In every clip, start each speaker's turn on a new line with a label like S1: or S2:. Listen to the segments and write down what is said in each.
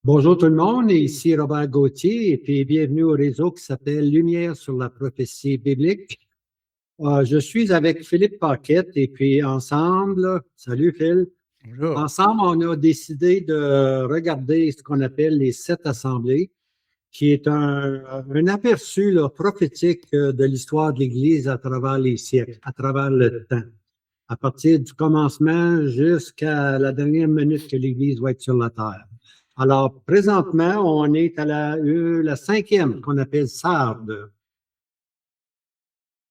S1: Bonjour tout le monde, ici Robert Gauthier et puis bienvenue au réseau qui s'appelle Lumière sur la prophétie biblique. Je suis avec Philippe Paquette et puis ensemble, salut Phil,
S2: Bonjour.
S1: ensemble on a décidé de regarder ce qu'on appelle les sept assemblées, qui est un aperçu là, prophétique de l'histoire de l'Église à travers les siècles, à travers le temps, à partir du commencement jusqu'à la dernière minute que l'Église va être sur la terre. Alors, présentement, on est à la cinquième qu'on appelle Sardes.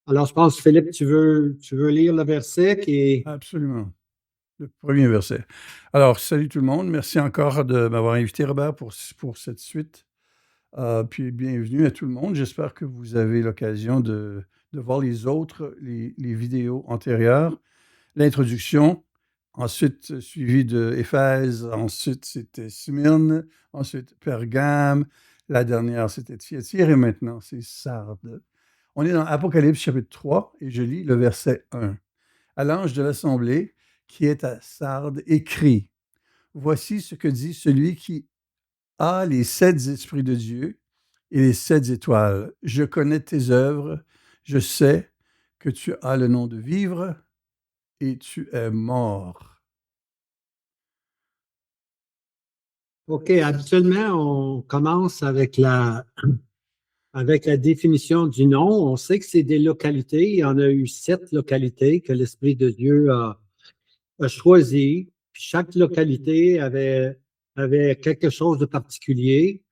S1: Alors, je pense, Philippe, tu veux lire le verset qui est...
S2: Absolument. Le premier verset. Alors, salut tout le monde. Merci encore de m'avoir invité, Robert, pour cette suite. Puis bienvenue à tout le monde. J'espère que vous avez l'occasion de voir les vidéos antérieures. L'introduction, ensuite suivi de Éphèse, ensuite c'était Smyrne, ensuite Pergame, la dernière c'était Thyatire et maintenant c'est Sardes. On est dans Apocalypse chapitre 3 et je lis le verset 1. À l'ange de l'assemblée qui est à Sardes, écrit: Voici ce que dit celui qui a les 7 esprits de Dieu et les 7 étoiles. Je connais tes œuvres, je sais que tu as le nom de vivre et tu es mort.
S1: OK, habituellement, on commence avec la définition du nom. On sait que c'est des localités. Il y en a eu 7 localités que l'Esprit de Dieu a choisies. Puis chaque localité avait quelque chose de particulier.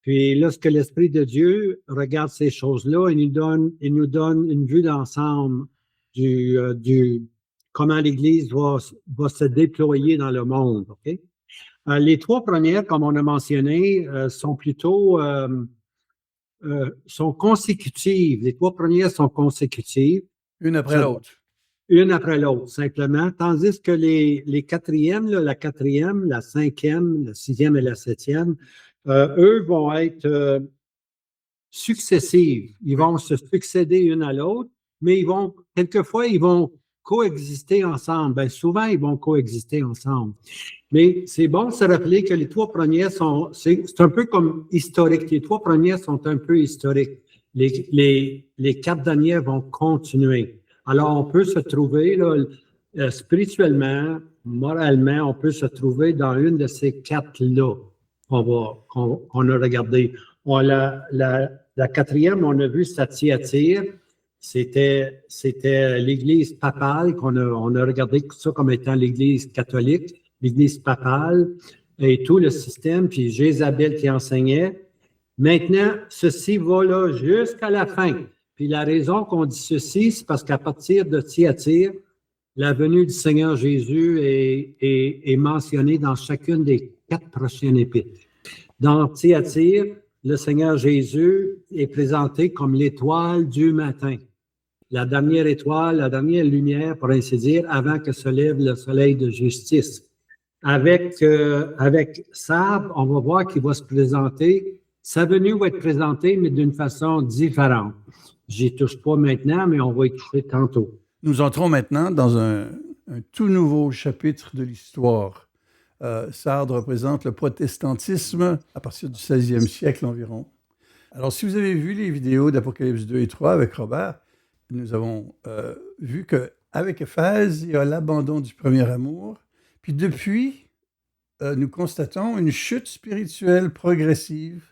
S1: Puis lorsque l'Esprit de Dieu regarde ces choses-là, il nous donne une vue d'ensemble du comment l'Église va se déployer dans le monde. OK? Les trois premières, comme on a mentionné, sont plutôt sont consécutives. Les trois premières sont consécutives.
S2: Une après l'autre.
S1: Une après l'autre, simplement. Tandis que les quatrièmes, là, la quatrième, la cinquième, la sixième et la septième, eux vont être successives. Ils vont se succéder une à l'autre, mais quelquefois, ils vont coexister ensemble. Bien, souvent, ils vont coexister ensemble. Mais c'est bon de se rappeler que les trois premières c'est un peu comme historique. Les trois premières sont un peu historiques. Les 4 dernières vont continuer. Alors, on peut se trouver, là, spirituellement, moralement, on peut se trouver dans une de ces 4-là qu'on a regardé. La quatrième, on a vu Thyatire. C'était l'Église papale on a regardé ça comme étant l'Église catholique, l'Église papale et tout le système, puis Jézabel qui enseignait. Maintenant, ceci va là jusqu'à la fin. Puis la raison qu'on dit ceci, c'est parce qu'à partir de Thyatire, la venue du Seigneur Jésus est mentionnée dans chacune des 4 prochaines épîtres. Dans Thyatire, le Seigneur Jésus est présenté comme l'étoile du matin. La dernière étoile, la dernière lumière, pour ainsi dire, avant que se lève le soleil de justice. Avec Sardes, on va voir qu'il va se présenter. Sa venue va être présentée, mais d'une façon différente. J'y touche pas maintenant, mais on va y toucher tantôt.
S2: Nous entrons maintenant dans un tout nouveau chapitre de l'histoire. Sardes représente le protestantisme à partir du 16e siècle environ. Alors, si vous avez vu les vidéos d'Apocalypse 2 et 3 avec Robert, nous avons vu qu'avec Éphèse, il y a l'abandon du premier amour. Puis depuis, nous constatons une chute spirituelle progressive.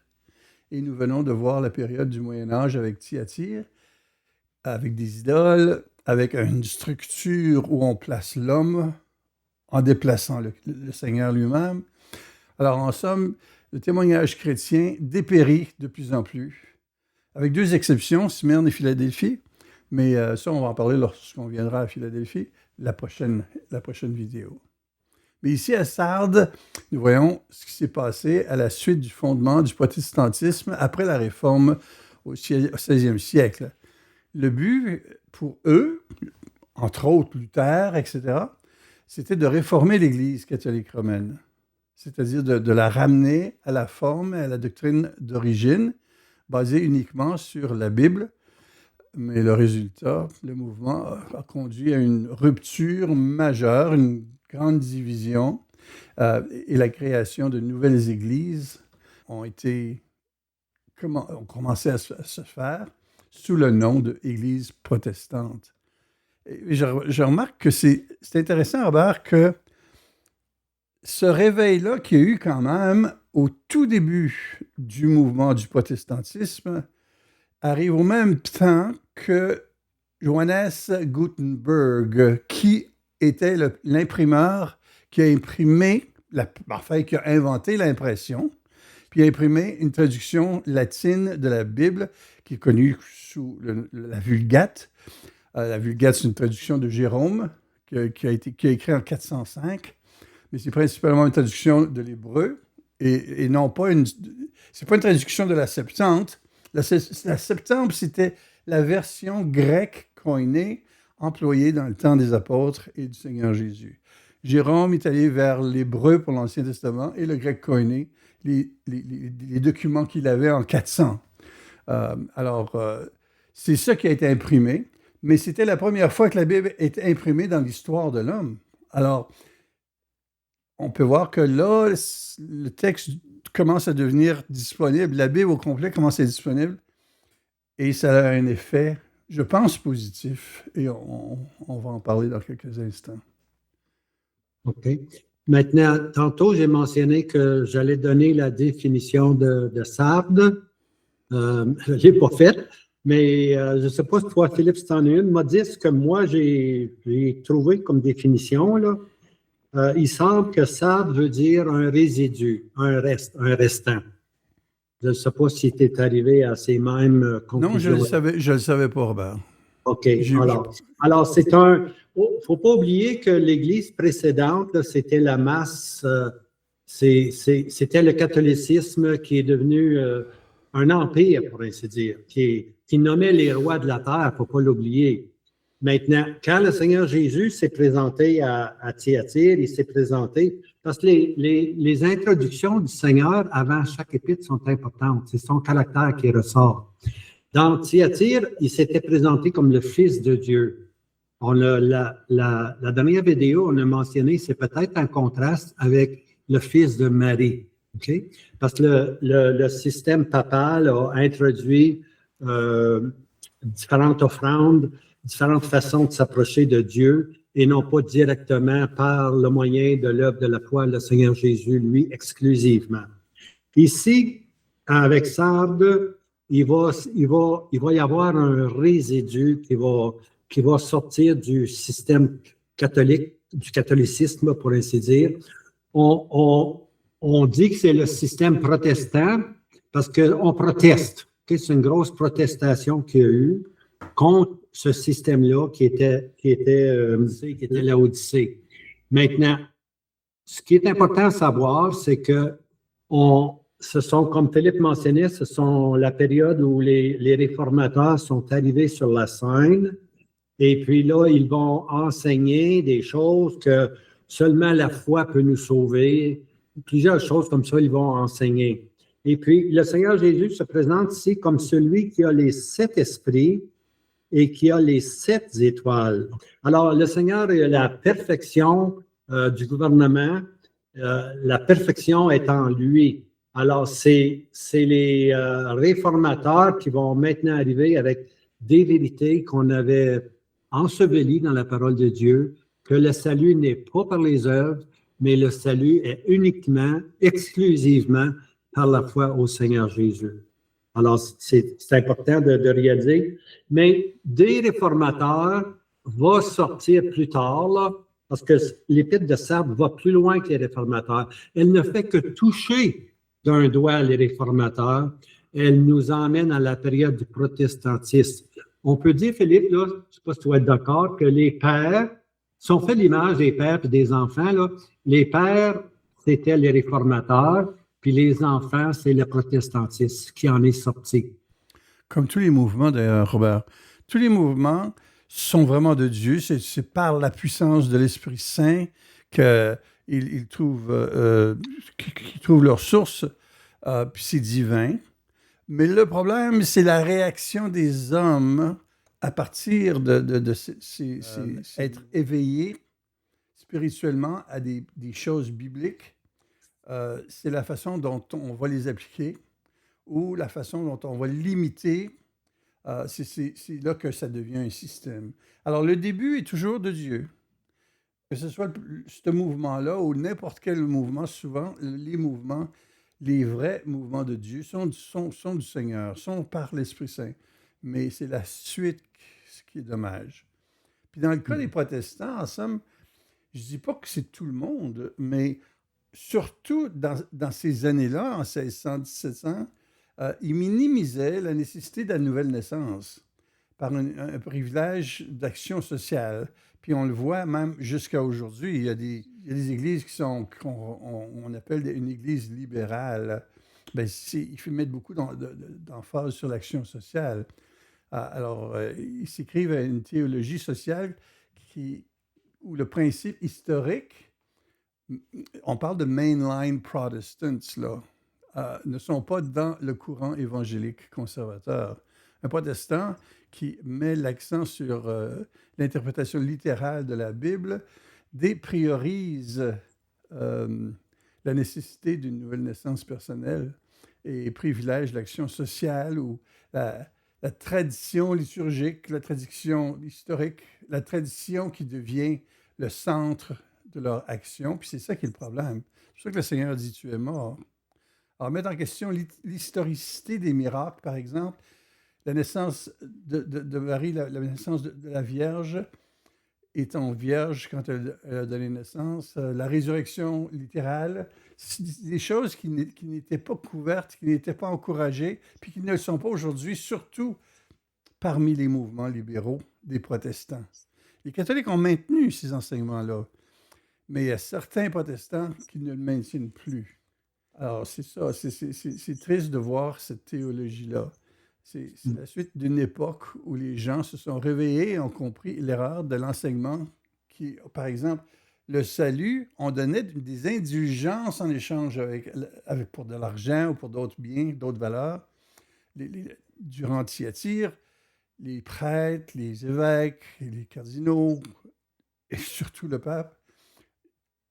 S2: Et nous venons de voir la période du Moyen Âge avec Thyatire, avec des idoles, avec une structure où on place l'homme en déplaçant le Seigneur lui-même. Alors, en somme, le témoignage chrétien dépérit de plus en plus, avec 2 exceptions, Smyrne et Philadelphie. Mais ça, on va en parler lorsqu'on viendra à Philadelphie, la prochaine vidéo. Mais ici, à Sardes, nous voyons ce qui s'est passé à la suite du fondement du protestantisme après la Réforme au XVIe siècle. Le but pour eux, entre autres Luther, etc., c'était de réformer l'Église catholique romaine, c'est-à-dire de la ramener à la forme et à la doctrine d'origine, basée uniquement sur la Bible. Mais le résultat, le mouvement a conduit à une rupture majeure, une grande division. et la création de nouvelles églises ont commencé à se faire sous le nom d'Église protestante. Et je remarque que c'est intéressant, Robert, que ce réveil-là qu'il y a eu quand même au tout début du mouvement du protestantisme arrive au même temps que Johannes Gutenberg, qui était l'imprimeur qui a imprimé, qui a inventé l'impression, puis a imprimé une traduction latine de la Bible qui est connue sous la Vulgate. La Vulgate, c'est une traduction de Jérôme qui a écrit en 405, mais c'est principalement une traduction de l'hébreu et non pas c'est pas une traduction de la Septante. La Septante, c'était la version grecque koiné employée dans le temps des apôtres et du Seigneur Jésus. Jérôme est allé vers l'hébreu pour l'Ancien Testament et le grec koiné, les documents qu'il avait en 400. C'est ça qui a été imprimé, mais c'était la première fois que la Bible était imprimée dans l'histoire de l'homme. Alors, on peut voir que là, le texte commence à devenir disponible, la Bible au complet commence à être disponible, et ça a un effet, je pense, positif, et on va en parler dans quelques instants.
S1: OK. Maintenant, tantôt, j'ai mentionné que j'allais donner la définition de Sardes. Je ne l'ai pas faite, mais je ne sais pas si toi, Philippe, si tu en as une. M'a dit ce que moi, j'ai trouvé comme définition, là. Il semble que Sardes veut dire un résidu, un restant. Je ne sais pas si tu es arrivé à ces mêmes conclusions.
S2: Non, je ne le savais pas, Robert.
S1: OK. Alors c'est un... Il ne faut pas oublier que l'Église précédente, là, c'était la masse, c'était le catholicisme qui est devenu un empire, pour ainsi dire, qui nommait les rois de la terre, il ne faut pas l'oublier. Maintenant, quand le Seigneur Jésus s'est présenté à Thyatire, il s'est présenté, parce que les introductions du Seigneur avant chaque épître sont importantes, c'est son caractère qui ressort. Dans Thyatire, il s'était présenté comme le Fils de Dieu. La dernière vidéo, on a mentionné, c'est peut-être un contraste avec le Fils de Marie. Okay? Parce que le système papal a introduit différentes offrandes, différentes façons de s'approcher de Dieu et non pas directement par le moyen de l'œuvre de la foi, le Seigneur Jésus, lui, exclusivement. Ici, avec Sardes, il va y avoir un résidu qui va sortir du système catholique, du catholicisme, pour ainsi dire. On dit que c'est le système protestant parce qu'on proteste. Okay? C'est une grosse protestation qu'il y a eu contre ce système-là qui était l'Odyssée. Maintenant, ce qui est important à savoir, c'est que ce sont, comme Philippe mentionnait, ce sont la période où les réformateurs sont arrivés sur la scène. Et puis là, ils vont enseigner des choses que seulement la foi peut nous sauver. Plusieurs choses comme ça, ils vont enseigner. Et puis, le Seigneur Jésus se présente ici comme celui qui a les 7 esprits et qui a les 7 étoiles. Alors, le Seigneur est la perfection du gouvernement. La perfection est en lui. Alors, c'est les réformateurs qui vont maintenant arriver avec des vérités qu'on avait ensevelies dans la parole de Dieu, que le salut n'est pas par les œuvres, mais le salut est uniquement, exclusivement par la foi au Seigneur Jésus. Alors, c'est important de réaliser. Mais des réformateurs va sortir plus tard, là, parce que l'Épître de Sardes va plus loin que les réformateurs. Elle ne fait que toucher d'un doigt les réformateurs. Elle nous emmène à la période du protestantisme. On peut dire, Philippe, là, je ne sais pas si tu vas être d'accord, que les pères sont faits l'image des pères et des enfants. Là. Les pères, c'était les réformateurs, puis les enfants, c'est le protestantisme qui en est sorti.
S2: Comme tous les mouvements, d'ailleurs, Robert, tous les mouvements sont vraiment de Dieu. C'est par la puissance de l'Esprit Saint qu'ils trouvent leur source, puis c'est divin. Mais le problème, c'est la réaction des hommes à partir de être éveillés spirituellement à des choses bibliques, c'est la façon dont on va les appliquer ou la façon dont on va l'imiter. C'est là que ça devient un système. Alors, le début est toujours de Dieu. Que ce soit ce mouvement-là ou n'importe quel mouvement, souvent, les mouvements, les vrais mouvements de Dieu sont du Seigneur, sont par l'Esprit Saint. Mais c'est la suite ce qui est dommage. Puis dans le cas des protestants, en somme, je ne dis pas que c'est tout le monde, mais surtout dans ces années-là, en 1600, 1700, ils minimisaient la nécessité de la nouvelle naissance par un privilège d'action sociale. Puis on le voit même jusqu'à aujourd'hui. Il y a des églises qu'on appelle une église libérale. Ben, il faut mettre beaucoup d'emphase sur l'action sociale. Alors, ils s'écrivent à une théologie sociale où le principe historique, on parle de mainline Protestants, là, ne sont pas dans le courant évangélique conservateur. Un protestant qui met l'accent sur l'interprétation littérale de la Bible dépriorise la nécessité d'une nouvelle naissance personnelle et privilège l'action sociale ou la tradition liturgique, la tradition historique, la tradition qui devient le centre de leur action. Puis c'est ça qui est le problème. C'est pour ça que le Seigneur dit « Tu es mort ». Alors, mettre en question l'historicité des miracles, par exemple, la naissance de Marie, la naissance de la Vierge, étant vierge quand elle a donné naissance, la résurrection littérale, c'est des choses qui n'étaient pas couvertes, qui n'étaient pas encouragées, puis qui ne le sont pas aujourd'hui, surtout parmi les mouvements libéraux des protestants. Les catholiques ont maintenu ces enseignements-là, mais il y a certains protestants qui ne le maintiennent plus. Alors, c'est ça, c'est triste de voir cette théologie-là. C'est la suite d'une époque où les gens se sont réveillés et ont compris l'erreur de l'enseignement qui, par exemple, le salut, on donnait des indulgences en échange pour de l'argent ou pour d'autres biens, d'autres valeurs. Durant Thyatire, les prêtres, les évêques, les cardinaux, et surtout le pape,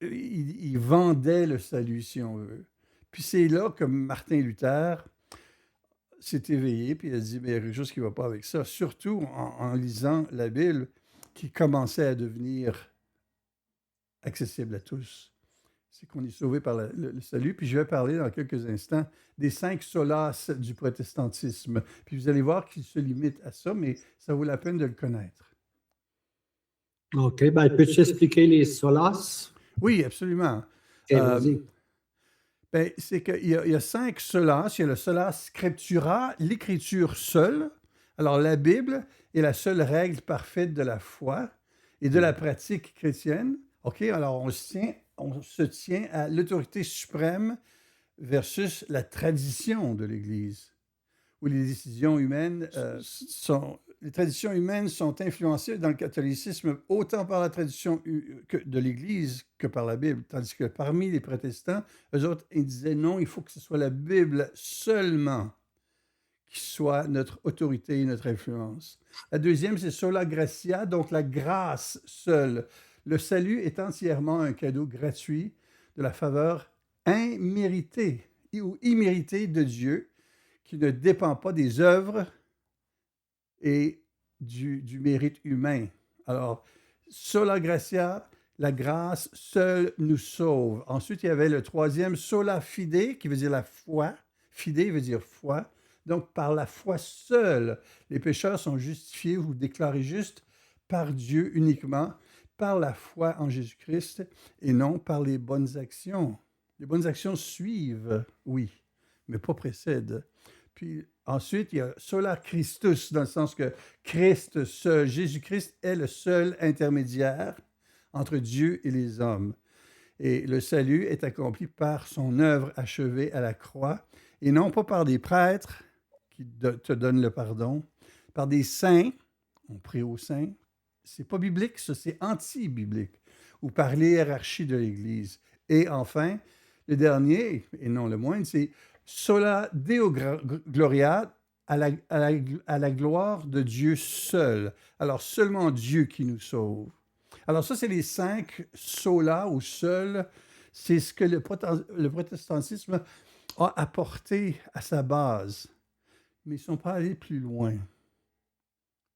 S2: ils vendaient le salut, si on veut. Puis c'est là que Martin Luther s'est éveillé, puis il a dit, mais il y a quelque chose qui ne va pas avec ça, surtout en lisant la Bible, qui commençait à devenir accessible à tous. C'est qu'on est sauvé par le salut. Puis je vais parler dans quelques instants des 5 solaces du protestantisme. Puis vous allez voir qu'il se limite à ça, mais ça vaut la peine de le connaître.
S1: OK. Ben, peux-tu expliquer les solaces?
S2: Oui, absolument.
S1: Okay, vas-y.
S2: Ben, c'est qu'il y a 5 solaces. Il y a le solace scriptura, l'écriture seule. Alors, la Bible est la seule règle parfaite de la foi et de la pratique chrétienne. OK? Alors, on se tient à l'autorité suprême versus la tradition de l'Église, où les décisions humaines les traditions humaines sont influencées dans le catholicisme autant par la tradition de l'Église que par la Bible, tandis que parmi les protestants, eux autres, ils disaient non, il faut que ce soit la Bible seulement qui soit notre autorité et notre influence. La deuxième, c'est sola gratia, donc la grâce seule. Le salut est entièrement un cadeau gratuit de la faveur imméritée ou imméritée de Dieu, qui ne dépend pas des œuvres et du mérite humain. Alors, sola gratia, la grâce seule nous sauve. Ensuite, il y avait le troisième, sola fide, qui veut dire la foi. Fide veut dire foi. Donc, par la foi seule, les pécheurs sont justifiés ou déclarés justes par Dieu uniquement, par la foi en Jésus-Christ et non par les bonnes actions. Les bonnes actions suivent, oui, mais pas précèdent. Puis ensuite, il y a sola Christus, dans le sens que Christ seul, Jésus-Christ est le seul intermédiaire entre Dieu et les hommes. Et le salut est accompli par son œuvre achevée à la croix, et non pas par des prêtres qui te donnent le pardon, par des saints, on prie aux saints, c'est pas biblique, ça, c'est anti-biblique, ou par l'hiérarchie de l'Église. Et enfin, le dernier, et non le moindre, c'est sola Deo Gloria, à la gloire de Dieu seul. Alors, seulement Dieu qui nous sauve. Alors ça, c'est les 5 solas ou seuls. C'est ce que le protestantisme a apporté à sa base. Mais ils ne sont pas allés plus loin.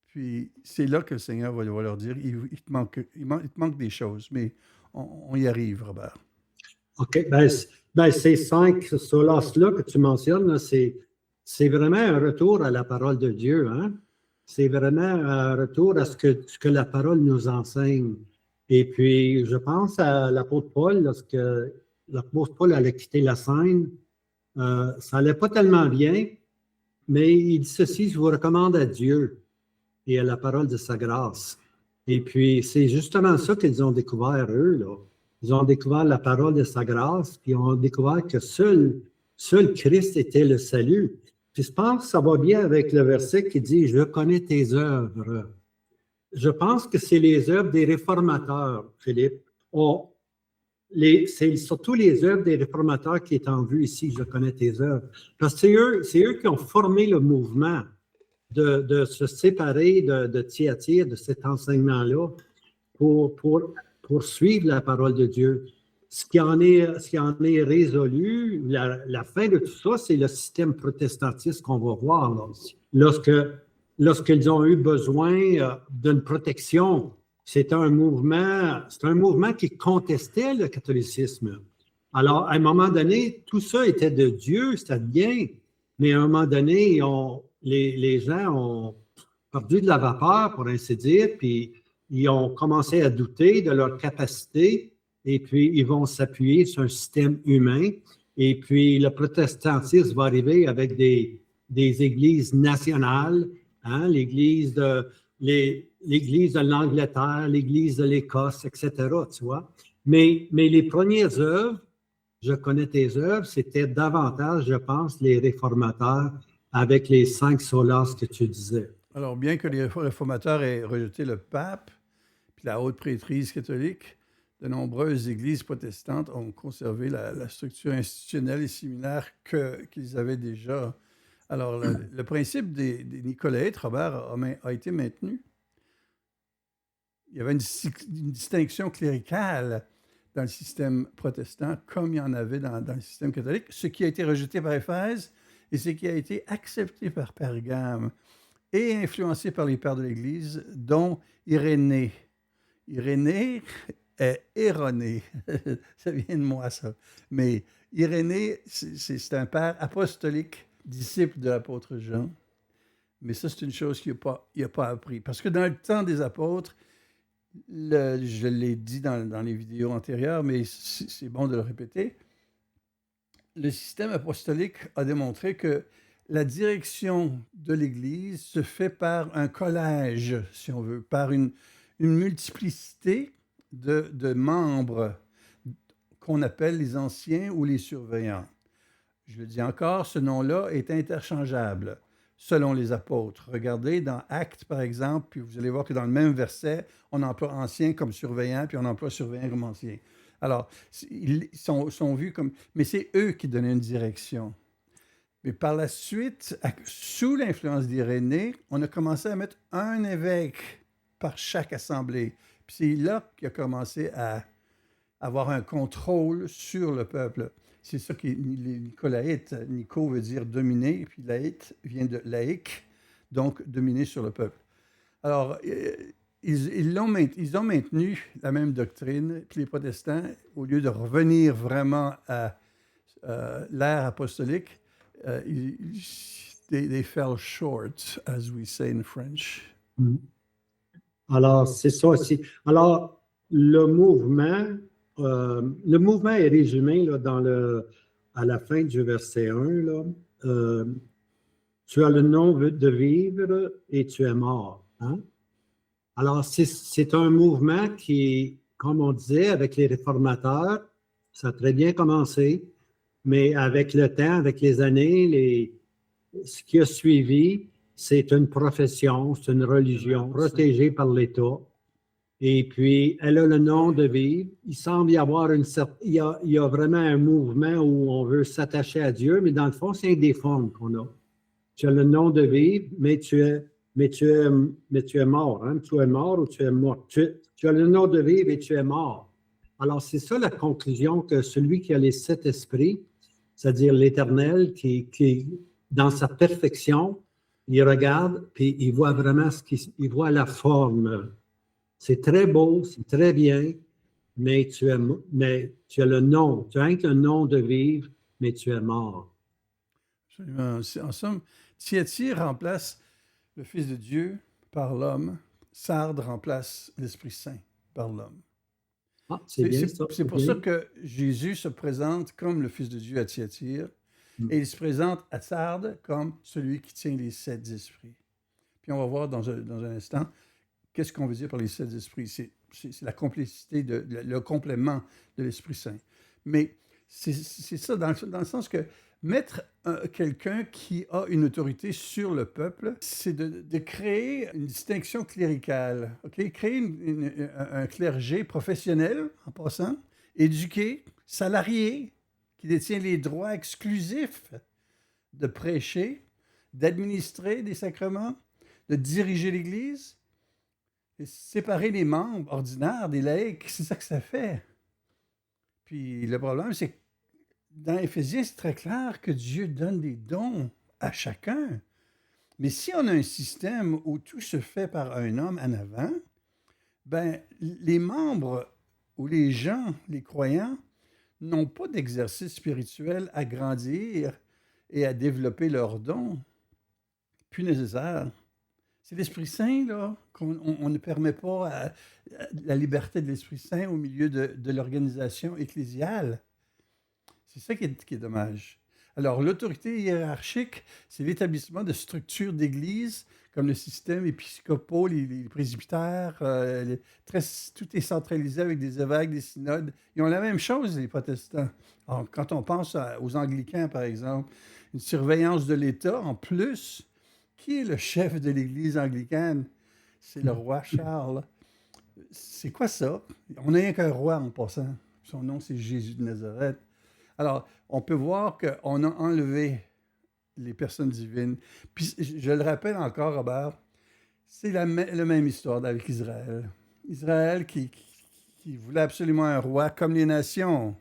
S2: Puis c'est là que le Seigneur va leur dire, il te manque des choses, mais on y arrive, Robert.
S1: OK. Ces 5 solas-là que tu mentionnes, là, c'est vraiment un retour à la parole de Dieu. Hein? C'est vraiment un retour à ce que la parole nous enseigne. Et puis, je pense à l'apôtre Paul, lorsque l'apôtre Paul allait quitter la scène, ça n'allait pas tellement bien, mais il dit ceci, je vous recommande à Dieu et à la parole de sa grâce. Et puis, c'est justement ça qu'ils ont découvert, eux, là. Ils ont découvert la parole de sa grâce, puis ils ont découvert que seul Christ était le salut. Puis je pense que ça va bien avec le verset qui dit « Je connais tes œuvres ». Je pense que c'est les œuvres des réformateurs, Philippe. C'est surtout les œuvres des réformateurs qui est en vue ici, « Je connais tes œuvres ». Parce que c'est eux qui ont formé le mouvement de se séparer de Thyatire, de cet enseignement-là, pour suivre la parole de Dieu. Ce qui en est résolu, la fin de tout ça, c'est le système protestantiste qu'on va voir là. Lorsqu'ils ont eu besoin d'une protection, c'est un mouvement qui contestait le catholicisme. Alors, à un moment donné, tout ça était de Dieu, c'était bien, mais à un moment donné, les gens ont perdu de la vapeur, pour ainsi dire, puis ils ont commencé à douter de leur capacité, et puis ils vont s'appuyer sur un système humain, et puis le protestantisme va arriver avec des églises nationales, hein, l'église de l'Angleterre, l'église de l'Écosse, etc., tu vois. Mais les premières œuvres, je connais tes œuvres, c'était davantage, je pense, les réformateurs avec les 5 solas que tu disais.
S2: Alors, bien que les réformateurs aient rejeté le pape puis la haute prêtrise catholique, de nombreuses églises protestantes ont conservé la structure institutionnelle et similaire qu'ils avaient déjà. Alors, le principe des Nicolaïtes, Robert, a été maintenu. Il y avait une distinction cléricale dans le système protestant, comme il y en avait dans le système catholique, ce qui a été rejeté par Éphèse et ce qui a été accepté par Pergame et influencé par les pères de l'Église, dont Irénée. Irénée est erroné. Ça vient de moi, ça. Mais Irénée, c'est un père apostolique, disciple de l'apôtre Jean. Mais ça, c'est une chose qu'il n'a pas appris. Parce que dans le temps des apôtres, je l'ai dit dans les vidéos antérieures, mais c'est bon de le répéter, le système apostolique a démontré que la direction de l'Église se fait par un collège, si on veut, par une multiplicité de membres qu'on appelle les anciens ou les surveillants. Je le dis encore, ce nom-là est interchangeable selon les apôtres. Regardez dans Actes, par exemple, puis vous allez voir que dans le même verset, on emploie ancien comme surveillant, puis on emploie surveillant comme ancien. Alors, ils sont vus comme... Mais c'est eux qui donnaient une direction. Mais par la suite, sous l'influence d'Irénée, on a commencé à mettre un évêque par chaque assemblée. Puis c'est là qu'il a commencé à avoir un contrôle sur le peuple. C'est ça que les Nicolaïtes, Nico veut dire dominer, et puis laïque vient de laïque, donc dominer sur le peuple. Alors, ils ont maintenu la même doctrine, puis les protestants, au lieu de revenir vraiment à l'ère apostolique, they fell short, as we say in French.
S1: Alors, c'est ça aussi. Alors, le mouvement est résumé là, à la fin du verset 1. Là, tu as le nom de vivre et tu es mort. Hein? Alors, c'est un mouvement qui, comme on disait, avec les réformateurs, ça a très bien commencé, mais avec le temps, avec les années, ce qui a suivi, c'est une profession, c'est une religion protégée par l'État. Et puis, elle a le nom de vivre. Il semble y avoir il y a vraiment un mouvement où on veut s'attacher à Dieu, mais dans le fond, c'est une des formes qu'on a. Tu as le nom de vivre, mais tu es mort. Hein? Tu es mort ou tu es mort. Tu tu as le nom de vivre et tu es mort. Alors, c'est ça la conclusion que celui qui a les 7 esprits, c'est-à-dire l'Éternel, qui est dans sa perfection, il regarde, puis il voit vraiment il voit la forme. C'est très beau, c'est très bien, mais tu as le nom. Tu as un nom de vivre, mais tu es mort.
S2: Absolument. En somme, Thyatire remplace le Fils de Dieu par l'homme. Sardes remplace l'Esprit Saint par l'homme.
S1: Ah, c'est bien ça.
S2: C'est pour ça que Jésus se présente comme le Fils de Dieu à Thyatire et il se présente à Sardes comme celui qui tient les 7 esprits. Puis on va voir dans un instant qu'est-ce qu'on veut dire par les 7 esprits. C'est la complicité, le complément de l'Esprit Saint. Mais c'est ça dans le sens que mettre quelqu'un qui a une autorité sur le peuple, c'est de créer une distinction cléricale. Okay? Créer un clergé professionnel, en passant, éduqué, salarié, qui détient les droits exclusifs de prêcher, d'administrer des sacrements, de diriger l'Église, et séparer les membres ordinaires des laïcs. C'est ça que ça fait. Puis le problème, c'est que dans Éphésiens, c'est très clair que Dieu donne des dons à chacun. Mais si on a un système où tout se fait par un homme en avant, ben les membres ou les gens, les croyants, n'ont pas d'exercice spirituel à grandir et à développer leurs dons. Plus nécessaire. C'est l'Esprit Saint, là, qu'on ne permet pas la liberté de l'Esprit Saint au milieu de l'organisation ecclésiale. C'est ça qui est dommage. Alors, l'autorité hiérarchique, c'est l'établissement de structures d'Église, comme le système épiscopal, les presbytères, tout est centralisé avec des évêques, des synodes. Ils ont la même chose, les protestants. Alors, quand on pense aux anglicans, par exemple, une surveillance de l'État, en plus, qui est le chef de l'Église anglicane? C'est le roi Charles. C'est quoi ça? On n'a rien qu'un roi en passant. Son nom, c'est Jésus de Nazareth. Alors, on peut voir qu'on a enlevé les personnes divines. Puis, je le rappelle encore, Robert, c'est la même histoire avec Israël. Israël qui voulait absolument un roi, comme les nations.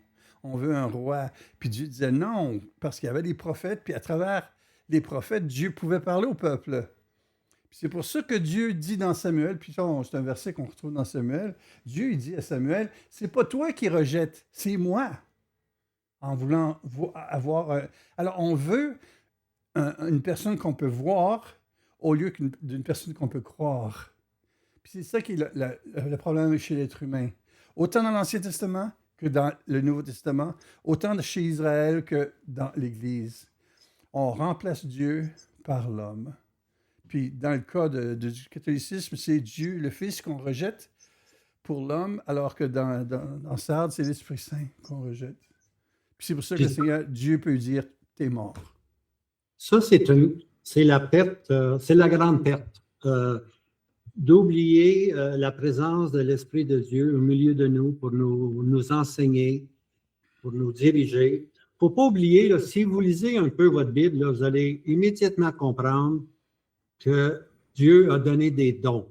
S2: On veut un roi. Puis Dieu disait non, parce qu'il y avait des prophètes, puis à travers les prophètes, Dieu pouvait parler au peuple. Puis c'est pour ça que Dieu dit dans Samuel, puis ça, c'est un verset qu'on retrouve dans Samuel, Dieu il dit à Samuel, c'est pas toi qui rejettes, c'est moi. En voulant avoir Alors, on veut une personne qu'on peut voir au lieu d'une personne qu'on peut croire. Puis c'est ça qui est le problème chez l'être humain. Autant dans l'Ancien Testament que dans le Nouveau Testament, autant chez Israël que dans l'Église. On remplace Dieu par l'homme. Puis dans le cas du catholicisme, c'est Dieu, le Fils, qu'on rejette pour l'homme, alors que dans Sardes, c'est l'Esprit Saint qu'on rejette. Puis c'est pour ça que le Seigneur, Dieu peut dire, t'es mort.
S1: Ça, c'est la perte, c'est la grande perte. D'oublier la présence de l'Esprit de Dieu au milieu de nous pour nous enseigner, pour nous diriger. Il ne faut pas oublier, là, si vous lisez un peu votre Bible, là, vous allez immédiatement comprendre que Dieu a donné des dons.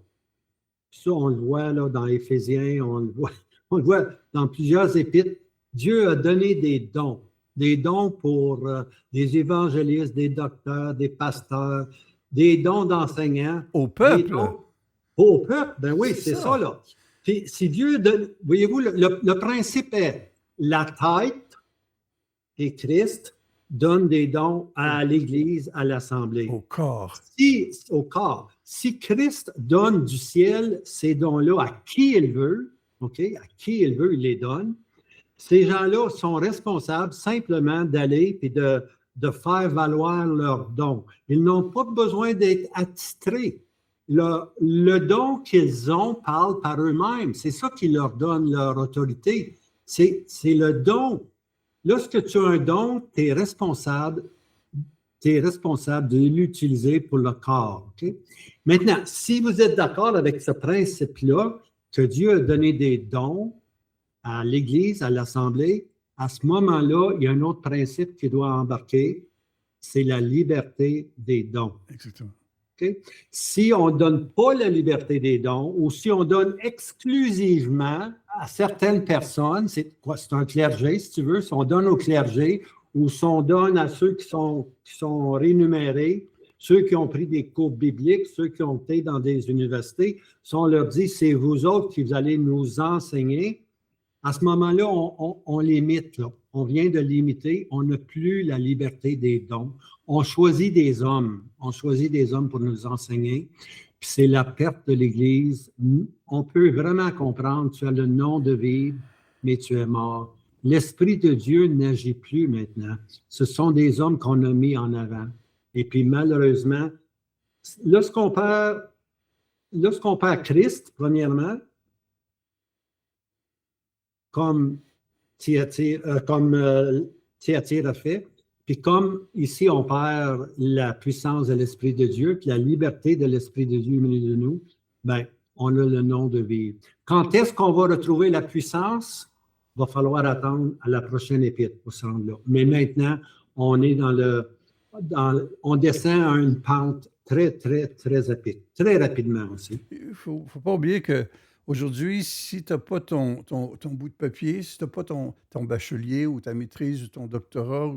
S1: Ça, on le voit là, dans Éphésiens, on le voit dans plusieurs épîtres. Dieu a donné des dons pour des évangélistes, des docteurs, des pasteurs, des dons d'enseignants.
S2: Au peuple?
S1: Au peuple, ben oui, c'est ça, là. Puis, si Dieu donne, voyez-vous, le principe est la tête et Christ donne des dons à l'Église, à l'Assemblée.
S2: Au corps.
S1: Au corps. Si Christ donne du ciel ces dons-là à qui il veut, OK, à qui il veut, il les donne. Ces gens-là sont responsables simplement d'aller et de faire valoir leurs dons. Ils n'ont pas besoin d'être attitrés. Le don qu'ils ont parle par eux-mêmes. C'est ça qui leur donne leur autorité. C'est le don. Lorsque tu as un don, tu es responsable de l'utiliser pour le corps. Okay? Maintenant, si vous êtes d'accord avec ce principe-là, que Dieu a donné des dons à l'Église, à l'Assemblée, à ce moment-là, il y a un autre principe qui doit embarquer, c'est la liberté des dons.
S2: Exactement.
S1: OK? Si on ne donne pas la liberté des dons ou si on donne exclusivement à certaines personnes, c'est quoi? C'est un clergé, si tu veux, si on donne au clergé ou si on donne à ceux qui sont rémunérés, ceux qui ont pris des cours bibliques, ceux qui ont été dans des universités, si on leur dit, c'est vous autres qui allez nous enseigner, à ce moment-là, on limite, là. On vient de limiter, on n'a plus la liberté des dons. On choisit des hommes. On choisit des hommes pour nous enseigner. Puis c'est la perte de l'Église. On peut vraiment comprendre, tu as le nom de vivre, mais tu es mort. L'Esprit de Dieu n'agit plus maintenant. Ce sont des hommes qu'on a mis en avant. Et puis malheureusement, lorsqu'on perd Christ, premièrement, comme Thyatire a fait, puis comme ici on perd la puissance de l'Esprit de Dieu, puis la liberté de l'Esprit de Dieu au milieu de nous, bien, on a le nom de vivre. Quand est-ce qu'on va retrouver la puissance? Il va falloir attendre à la prochaine épître pour se rendre là. Mais maintenant, on est on descend à une pente très, très, très rapide. Très rapidement aussi.
S2: Il ne faut pas oublier qu'aujourd'hui, si tu n'as pas ton bout de papier, si tu n'as pas ton bachelier ou ta maîtrise ou ton doctorat,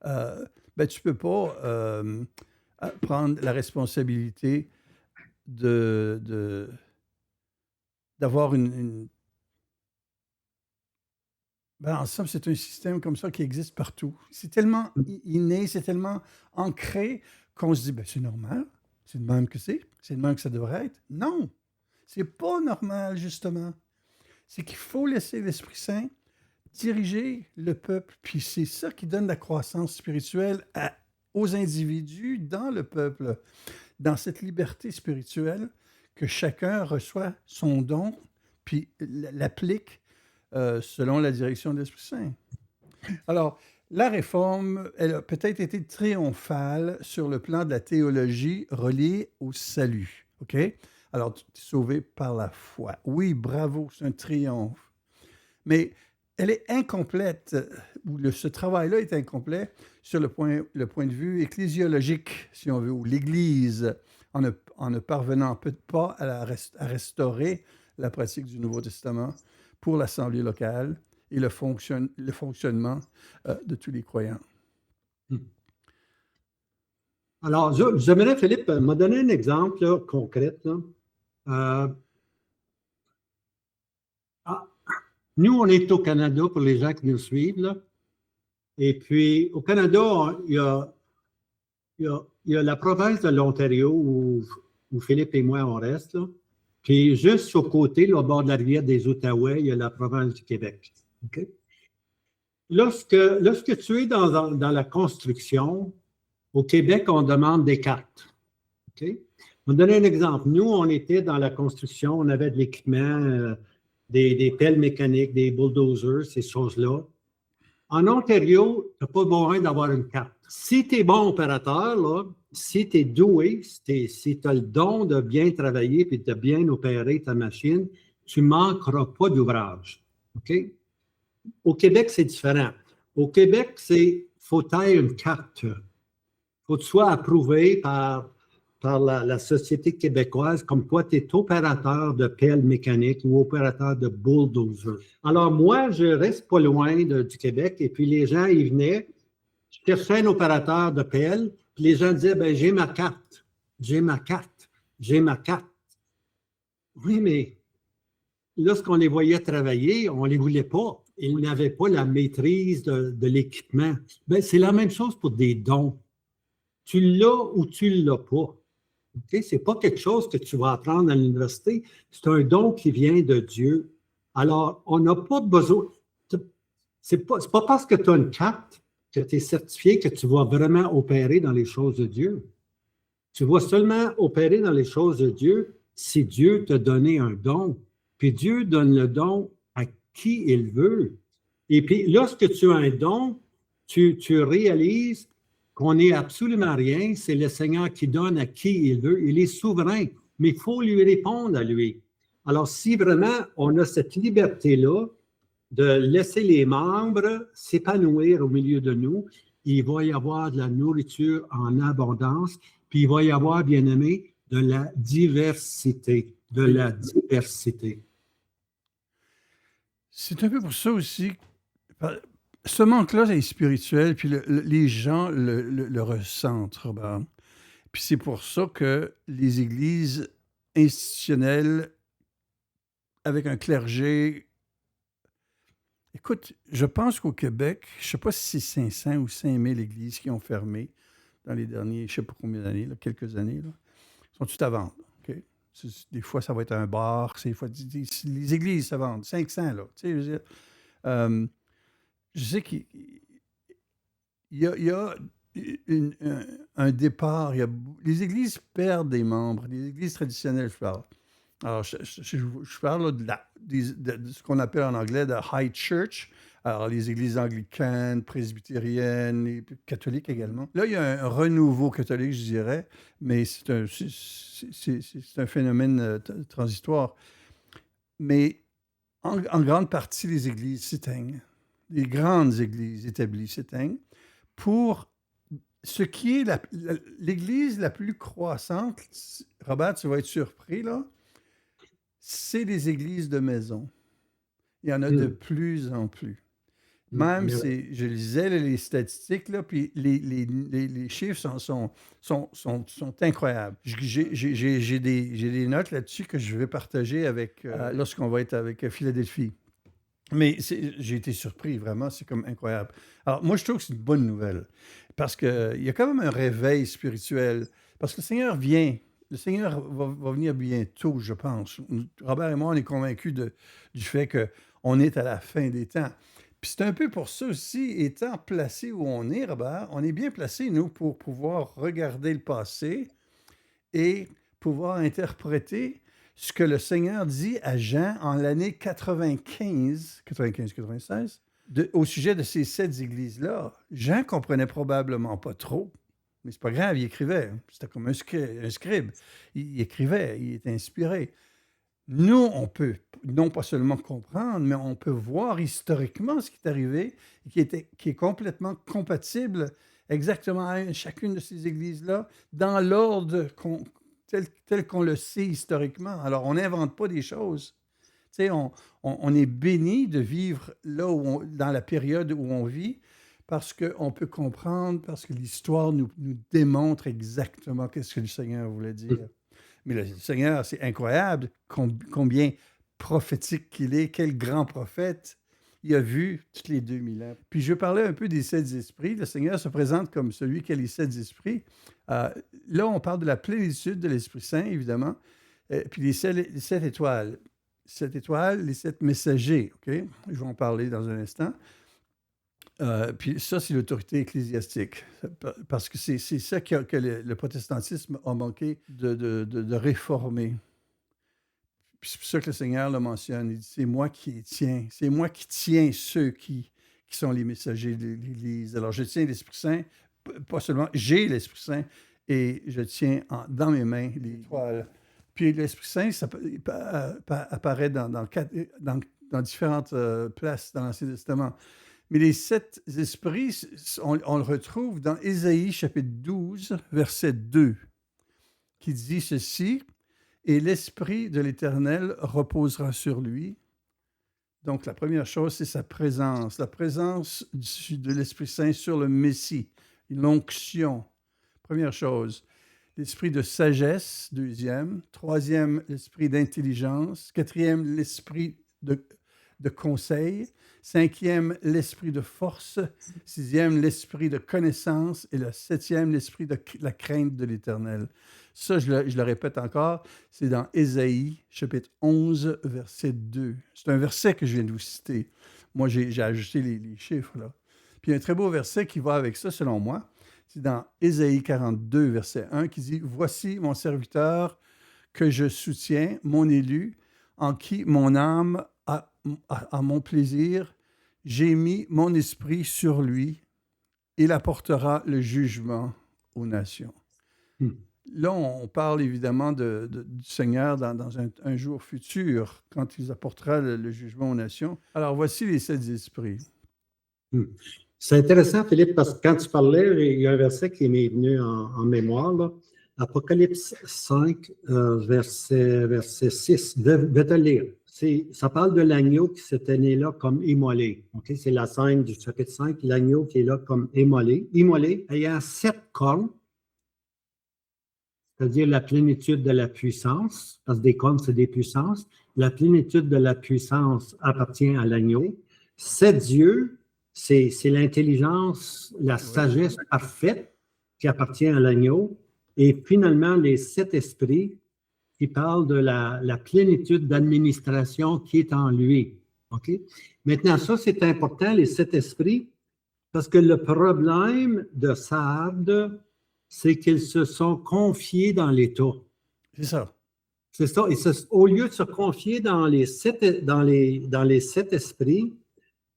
S2: ben, tu ne peux pas prendre la responsabilité d'avoir une... Ben, en somme, c'est un système comme ça qui existe partout. C'est tellement inné, c'est tellement ancré qu'on se dit, ben, c'est normal, c'est de même que c'est de même que ça devrait être. Non, c'est pas normal, justement. C'est qu'il faut laisser l'Esprit Saint diriger le peuple, puis c'est ça qui donne la croissance spirituelle aux individus dans le peuple, dans cette liberté spirituelle que chacun reçoit son don, puis l'applique selon la direction de l'Esprit Saint. Alors, la réforme, elle a peut-être été triomphale sur le plan de la théologie reliée au salut. OK? Alors, tu es sauvé par la foi. Oui, bravo, c'est un triomphe. Mais elle est incomplète, ou ce travail-là est incomplet sur le point de vue ecclésiologique, si on veut, ou l'Église, en ne parvenant pas à restaurer la pratique du Nouveau Testament pour l'Assemblée locale et le fonctionnement de tous les croyants.
S1: Alors, j'aimerais, Philippe, me donner un exemple là, concret. Là. Nous, on est au Canada pour les gens qui nous suivent. Là. Et puis, au Canada, il y a la province de l'Ontario où Philippe et moi, on reste. Là. Puis, juste au côté, là, au bord de la rivière des Outaouais, il y a la province du Québec. Okay? Lorsque tu es dans la construction, au Québec, on demande des cartes. Okay? On va donner un exemple. Nous, on était dans la construction, on avait de l'équipement, des pelles mécaniques, des bulldozers, ces choses-là. En Ontario, tu n'as pas besoin d'avoir une carte. Si tu es bon opérateur, là, si tu es doué, si tu as le don de bien travailler et de bien opérer ta machine, tu ne manqueras pas d'ouvrage. OK? Au Québec, c'est différent. Au Québec, il faut avoir une carte. Il faut que tu sois approuvé par la société québécoise comme quoi tu es opérateur de pelle mécanique ou opérateur de bulldozer. Alors moi, je reste pas loin du Québec et puis les gens, ils venaient, je cherchais un opérateur de pelle, puis les gens disaient, ben j'ai ma carte, j'ai ma carte, j'ai ma carte. Oui, mais lorsqu'on les voyait travailler, on ne les voulait pas. Ils n'avaient pas la maîtrise de l'équipement. Ben, c'est la même chose pour des dons. Tu l'as ou tu ne l'as pas. Okay? Ce n'est pas quelque chose que tu vas apprendre à l'université. C'est un don qui vient de Dieu. Alors, on n'a pas besoin. Ce n'est pas parce que tu as une carte que tu es certifié que tu vas vraiment opérer dans les choses de Dieu. Tu vas seulement opérer dans les choses de Dieu si Dieu t'a donné un don. Puis Dieu donne le don à qui il veut. Et puis, lorsque tu as un don, tu réalises qu'on n'est absolument rien. C'est le Seigneur qui donne à qui il veut. Il est souverain, mais il faut lui répondre à lui. Alors, si vraiment on a cette liberté-là de laisser les membres s'épanouir au milieu de nous, il va y avoir de la nourriture en abondance puis il va y avoir, bien aimé, de la diversité. De la diversité.
S2: C'est un peu pour ça aussi. Ce manque-là est spirituel, puis les gens le ressentent, Robert. Puis c'est pour ça que les églises institutionnelles, avec un clergé... Écoute, je pense qu'au Québec, je ne sais pas si c'est 500 ou 5000 églises qui ont fermé dans les derniers, je ne sais pas combien d'années, là, quelques années, là, sont toutes à vendre. OK? Des fois, ça va être un bar, des fois, les églises, ça vend 500, là. Tu sais, je veux dire, je sais qu'il y a un départ. Les églises perdent des membres. Les églises traditionnelles, je parle. Alors, je parle là, de ce qu'on appelle en anglais de high church. Alors, les églises anglicanes, presbytériennes, et catholiques également. Là, il y a un renouveau catholique, je dirais, mais c'est un phénomène transitoire. Mais en grande partie, les églises s'éteignent. Les grandes églises établies s'éteignent pour ce qui est l'église la plus croissante. Robert, tu vas être surpris, là. C'est les églises de maison. Il y en a de plus en plus. Même, je lisais les statistiques, là, puis les chiffres sont incroyables. J'ai des notes là-dessus que je vais partager avec lorsqu'on va être avec Philadelphie. Mais j'ai été surpris, vraiment, c'est comme incroyable. Alors, moi, je trouve que c'est une bonne nouvelle, parce qu'il y a quand même un réveil spirituel, parce que le Seigneur vient. Le Seigneur va venir bientôt, je pense. Robert et moi, on est convaincus du fait qu'on est à la fin des temps. Puis c'est un peu pour ça aussi, étant placé où on est, Robert, on est bien placé, nous, pour pouvoir regarder le passé et pouvoir interpréter ce que le Seigneur dit à Jean en l'année 95-96, au sujet de ces 7 églises-là. Jean comprenait probablement pas trop, mais c'est pas grave, il écrivait. C'était comme un scribe. Il écrivait, il était inspiré. Nous, on peut non pas seulement comprendre, mais on peut voir historiquement ce qui est arrivé et qui est complètement compatible exactement à chacune de ces églises-là dans l'ordre tel qu'on le sait historiquement. Alors, on n'invente pas des choses. Tu sais, on est béni de vivre là dans la période où on vit parce qu'on peut comprendre, parce que l'histoire nous démontre exactement ce que le Seigneur voulait dire. Mais le Seigneur, c'est incroyable combien prophétique qu'il est, quel grand prophète. Il a vu toutes les 2000 ans. Puis je parlais un peu des 7 esprits. Le Seigneur se présente comme celui qui a les 7 esprits. Là, on parle de la plénitude de l'Esprit Saint, évidemment. Puis les 7 étoiles. 7 étoiles, les 7 messagers. OK? Je vais en parler dans un instant. Puis ça, c'est l'autorité ecclésiastique. Parce que c'est ça que le protestantisme a manqué de réformer. Puis c'est pour ça que le Seigneur le mentionne. Il dit, c'est moi qui les tiens. C'est moi qui tiens ceux qui sont les messagers de l'Église. Alors, je tiens l'Esprit Saint, pas seulement, j'ai l'Esprit Saint, et je tiens dans mes mains les étoiles. Puis l'Esprit Saint, ça apparaît dans différentes places dans l'Ancien Testament. Mais les 7 esprits, on le retrouve dans Ésaïe chapitre 12, verset 2, qui dit ceci, « Et l'Esprit de l'Éternel reposera sur lui. » Donc, la première chose, c'est sa présence, la présence de l'Esprit Saint sur le Messie, l'onction. Première chose. L'esprit de sagesse, deuxième. Troisième, l'esprit d'intelligence. Quatrième, l'esprit de conseil. Cinquième, l'esprit de force. Sixième, l'esprit de connaissance. Et le septième, l'esprit de la crainte de l'Éternel. Ça, je le répète encore, c'est dans Ésaïe, chapitre 11, verset 2. C'est un verset que je viens de vous citer. Moi, j'ai ajouté les chiffres, là. Puis il y a un très beau verset qui va avec ça, selon moi. C'est dans Ésaïe 42, verset 1, qui dit « Voici mon serviteur que je soutiens, mon élu, en qui mon âme a mon plaisir. J'ai mis mon esprit sur lui. Il apportera le jugement aux nations. » Là, on parle évidemment du Seigneur dans un jour futur, quand il apportera le jugement aux nations. Alors, voici les 7 esprits.
S1: C'est intéressant, Philippe, parce que quand tu parlais, il y a un verset qui m'est venu en mémoire, là. Apocalypse 5, verset 6. Je vais te le lire. Ça parle de l'agneau qui s'était né là comme immolé. OK? C'est la scène du chapitre 5, l'agneau qui est là comme immolé, ayant 7 cornes, c'est-à-dire la plénitude de la puissance, parce que des cornes, c'est des puissances. La plénitude de la puissance appartient à l'agneau. 7 yeux, c'est l'intelligence, la sagesse parfaite qui appartient à l'agneau. Et finalement, les 7 esprits qui parlent de la plénitude d'administration qui est en lui. OK? Maintenant, ça, c'est important, les 7 esprits, parce que le problème de Sardes, c'est qu'ils se sont confiés dans l'État.
S2: C'est ça.
S1: C'est ça. Et au lieu de se confier dans les 7 esprits,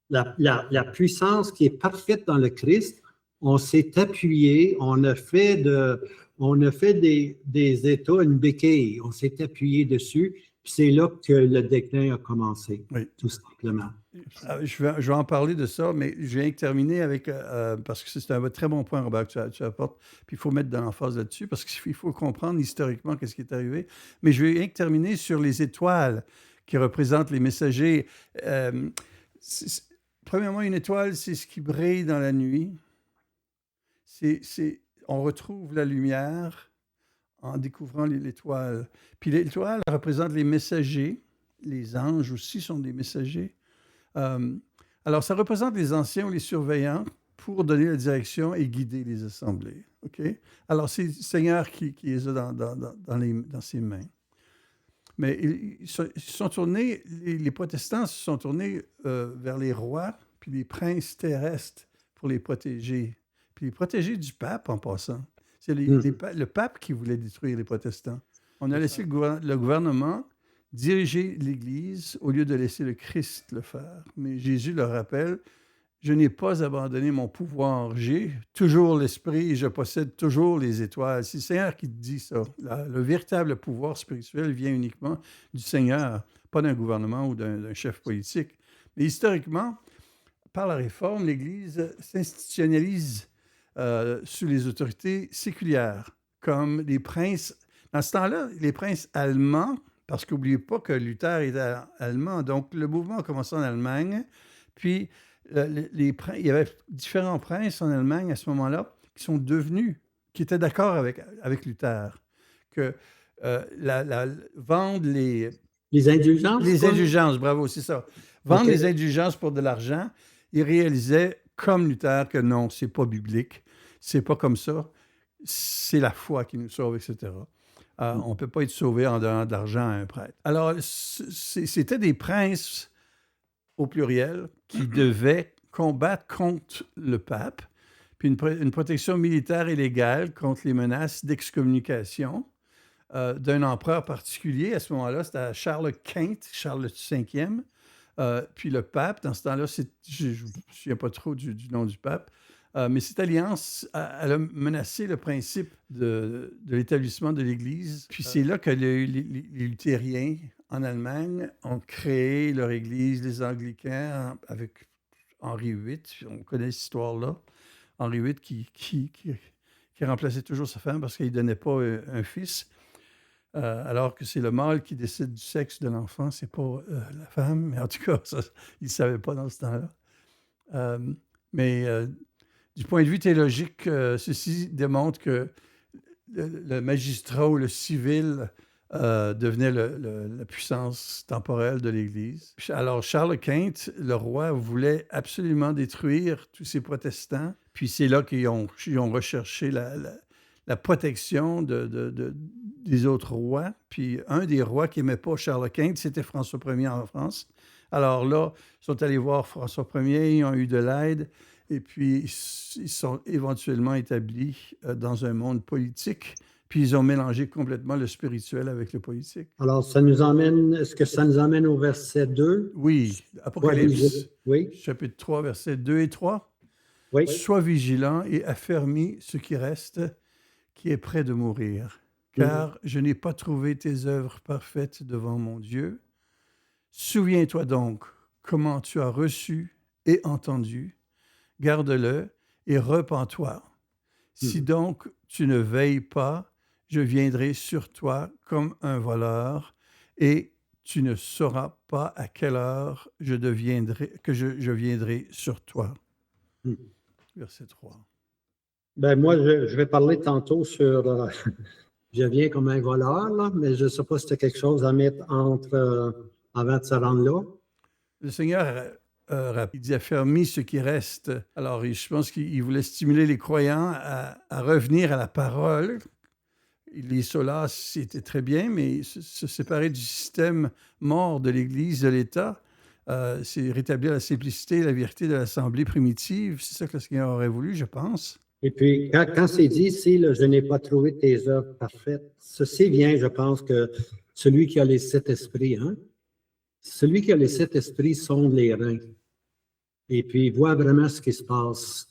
S1: la puissance qui est parfaite dans le Christ, on s'est appuyé, on a fait des États une béquille, on s'est appuyé dessus, puis c'est là que le déclin a commencé,
S2: Oui.
S1: tout simplement.
S2: Je vais en parler de ça, mais je viens de terminer avec, parce que c'est un très bon point, Robert, que tu apportes, puis il faut mettre de l'emphase là-dessus, parce qu'il faut comprendre historiquement qu'est-ce qui est arrivé. Mais je viens de terminer sur les étoiles qui représentent les messagers. Premièrement, une étoile, c'est ce qui brille dans la nuit. On retrouve la lumière en découvrant l'étoile. Puis l'étoile représente les messagers. Les anges aussi sont des messagers. Alors, ça représente les anciens ou les surveillants pour donner la direction et guider les assemblées. OK? Alors, c'est le Seigneur qui les a dans ses mains. Mais ils sont tournés, les protestants se sont tournés vers les rois puis les princes terrestres pour les protéger. Puis les protéger du pape, en passant. C'est le pape qui voulait détruire les protestants. On a laissé le gouvernement diriger l'Église au lieu de laisser le Christ le faire. Mais Jésus le rappelle, je n'ai pas abandonné mon pouvoir. J'ai toujours l'esprit et je possède toujours les étoiles. C'est le Seigneur qui dit ça. Le véritable pouvoir spirituel vient uniquement du Seigneur, pas d'un gouvernement ou d'un chef politique. Mais historiquement, par la Réforme, l'Église s'institutionnalise sous les autorités séculières, comme les princes. Dans ce temps-là, les princes allemands, parce qu'oubliez pas que Luther était allemand, donc le mouvement a commencé en Allemagne, puis il y avait différents princes en Allemagne à ce moment-là qui étaient d'accord avec Luther, que vendre
S1: les indulgences.
S2: Les indulgences, bravo, c'est ça. Vendre les indulgences pour de l'argent, ils réalisaient, comme Luther, que non, c'est pas biblique, c'est pas comme ça, c'est la foi qui nous sauve, etc. On ne peut pas être sauvé en donnant de l'argent à un prêtre. Alors, c'était des princes, au pluriel, qui devaient combattre contre le pape, puis une protection militaire et légale contre les menaces d'excommunication d'un empereur particulier. À ce moment-là, c'était Charles V, Charles V. Puis le pape, dans ce temps-là, je ne me souviens pas trop du nom du pape, mais cette alliance, elle a menacé le principe de l'établissement de l'Église. Puis c'est là que les luthériens en Allemagne ont créé leur Église, les Anglicains, avec Henri VIII. On connaît cette histoire-là. Henri VIII qui remplaçait toujours sa femme parce qu'il ne donnait pas un fils. Alors que c'est le mâle qui décide du sexe de l'enfant, c'est pas la femme. Mais en tout cas, ça, il ne savait pas dans ce temps-là. Mais du point de vue théologique, ceci démontre que le magistrat ou le civil devenait la puissance temporelle de l'Église. Alors, Charles V, le roi, voulait absolument détruire tous ces protestants. Puis c'est là qu'ils ont recherché la protection des autres rois. Puis un des rois qui n'aimait pas Charles V, c'était François Ier en France. Alors là, ils sont allés voir François Ier, ils ont eu de l'aide. Et puis, ils sont éventuellement établis dans un monde politique. Puis, ils ont mélangé complètement le spirituel avec le politique.
S1: Alors, est-ce que ça nous amène au verset 2?
S2: Oui, Apocalypse,
S1: oui.
S2: Chapitre 3, versets 2 et 3.
S1: Oui.
S2: Sois vigilant et affermis ce qui reste, qui est près de mourir. Car je n'ai pas trouvé tes œuvres parfaites devant mon Dieu. Souviens-toi donc comment tu as reçu et entendu. Garde-le et repens-toi. Si donc tu ne veilles pas, je viendrai sur toi comme un voleur, et tu ne sauras pas à quelle heure je viendrai sur toi.
S1: Hmm.
S2: Verset 3.
S1: Ben moi, je vais parler tantôt sur je viens comme un voleur, là, mais je ne sais pas si tu as quelque chose à mettre avant de se rendre là.
S2: Le Seigneur il dit affermis ce qui reste. Alors, je pense qu'il voulait stimuler les croyants à revenir à la parole. Les solas, c'était très bien, mais se séparer du système mort de l'Église, de l'État, c'est rétablir la simplicité et la vérité de l'Assemblée primitive. C'est ça que le Seigneur aurait voulu, je pense.
S1: Et puis, quand c'est dit ici, là, je n'ai pas trouvé tes œuvres parfaites, ceci vient, je pense, que celui qui a les 7 esprits, hein? Celui qui a les 7 esprits sonde les reins. Et puis, il voit vraiment ce qui se passe.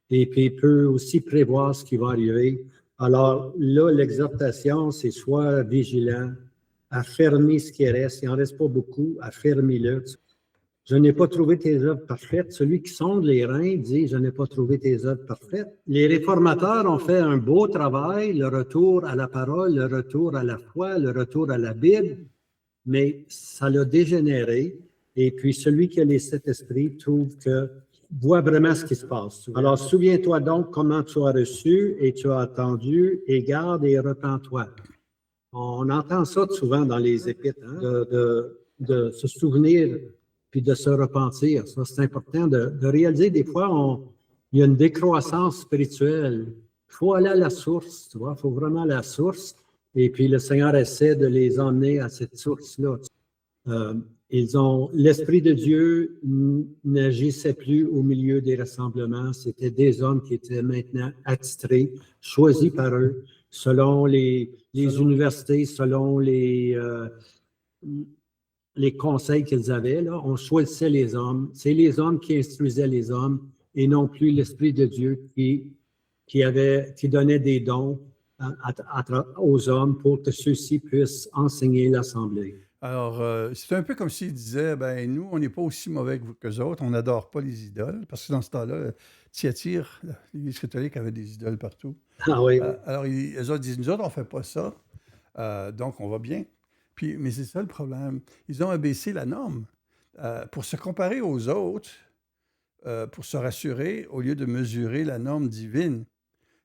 S1: Et puis, il peut aussi prévoir ce qui va arriver. Alors là, l'exhortation, c'est sois vigilant, affermis ce qui reste. Il n'en reste pas beaucoup, affermis-le. Je n'ai pas trouvé tes œuvres parfaites. Celui qui sonde les reins dit, je n'ai pas trouvé tes œuvres parfaites. Les réformateurs ont fait un beau travail, le retour à la parole, le retour à la foi, le retour à la Bible, mais ça l'a dégénéré. Et puis, celui qui a les 7 esprits voit vraiment ce qui se passe. Alors, souviens-toi donc comment tu as reçu et tu as attendu, et garde et repens-toi. On entend ça souvent dans les épîtres, hein, de se souvenir puis de se repentir. Ça, c'est important de réaliser des fois, il y a une décroissance spirituelle. Il faut aller à la source, tu vois, il faut vraiment aller à la source. Et puis, le Seigneur essaie de les emmener à cette source-là. L'Esprit de Dieu n'agissait plus au milieu des rassemblements. C'était des hommes qui étaient maintenant attitrés, choisis par eux, selon les universités, selon les conseils qu'ils avaient. Là, on choisissait les hommes. C'est les hommes qui instruisaient les hommes et non plus l'Esprit de Dieu qui donnait des dons aux hommes pour que ceux-ci puissent enseigner l'Assemblée.
S2: Alors, c'est un peu comme s'il disait, ben nous, on n'est pas aussi mauvais que autres, on n'adore pas les idoles, parce que dans ce temps-là, Thyatire, l'Église catholique avait des idoles partout.
S1: Ah oui.
S2: Alors, eux autres disent, nous autres, on ne fait pas ça, donc on va bien. Puis, mais c'est ça le problème. Ils ont abaissé la norme. Pour se comparer aux autres, pour se rassurer, au lieu de mesurer la norme divine,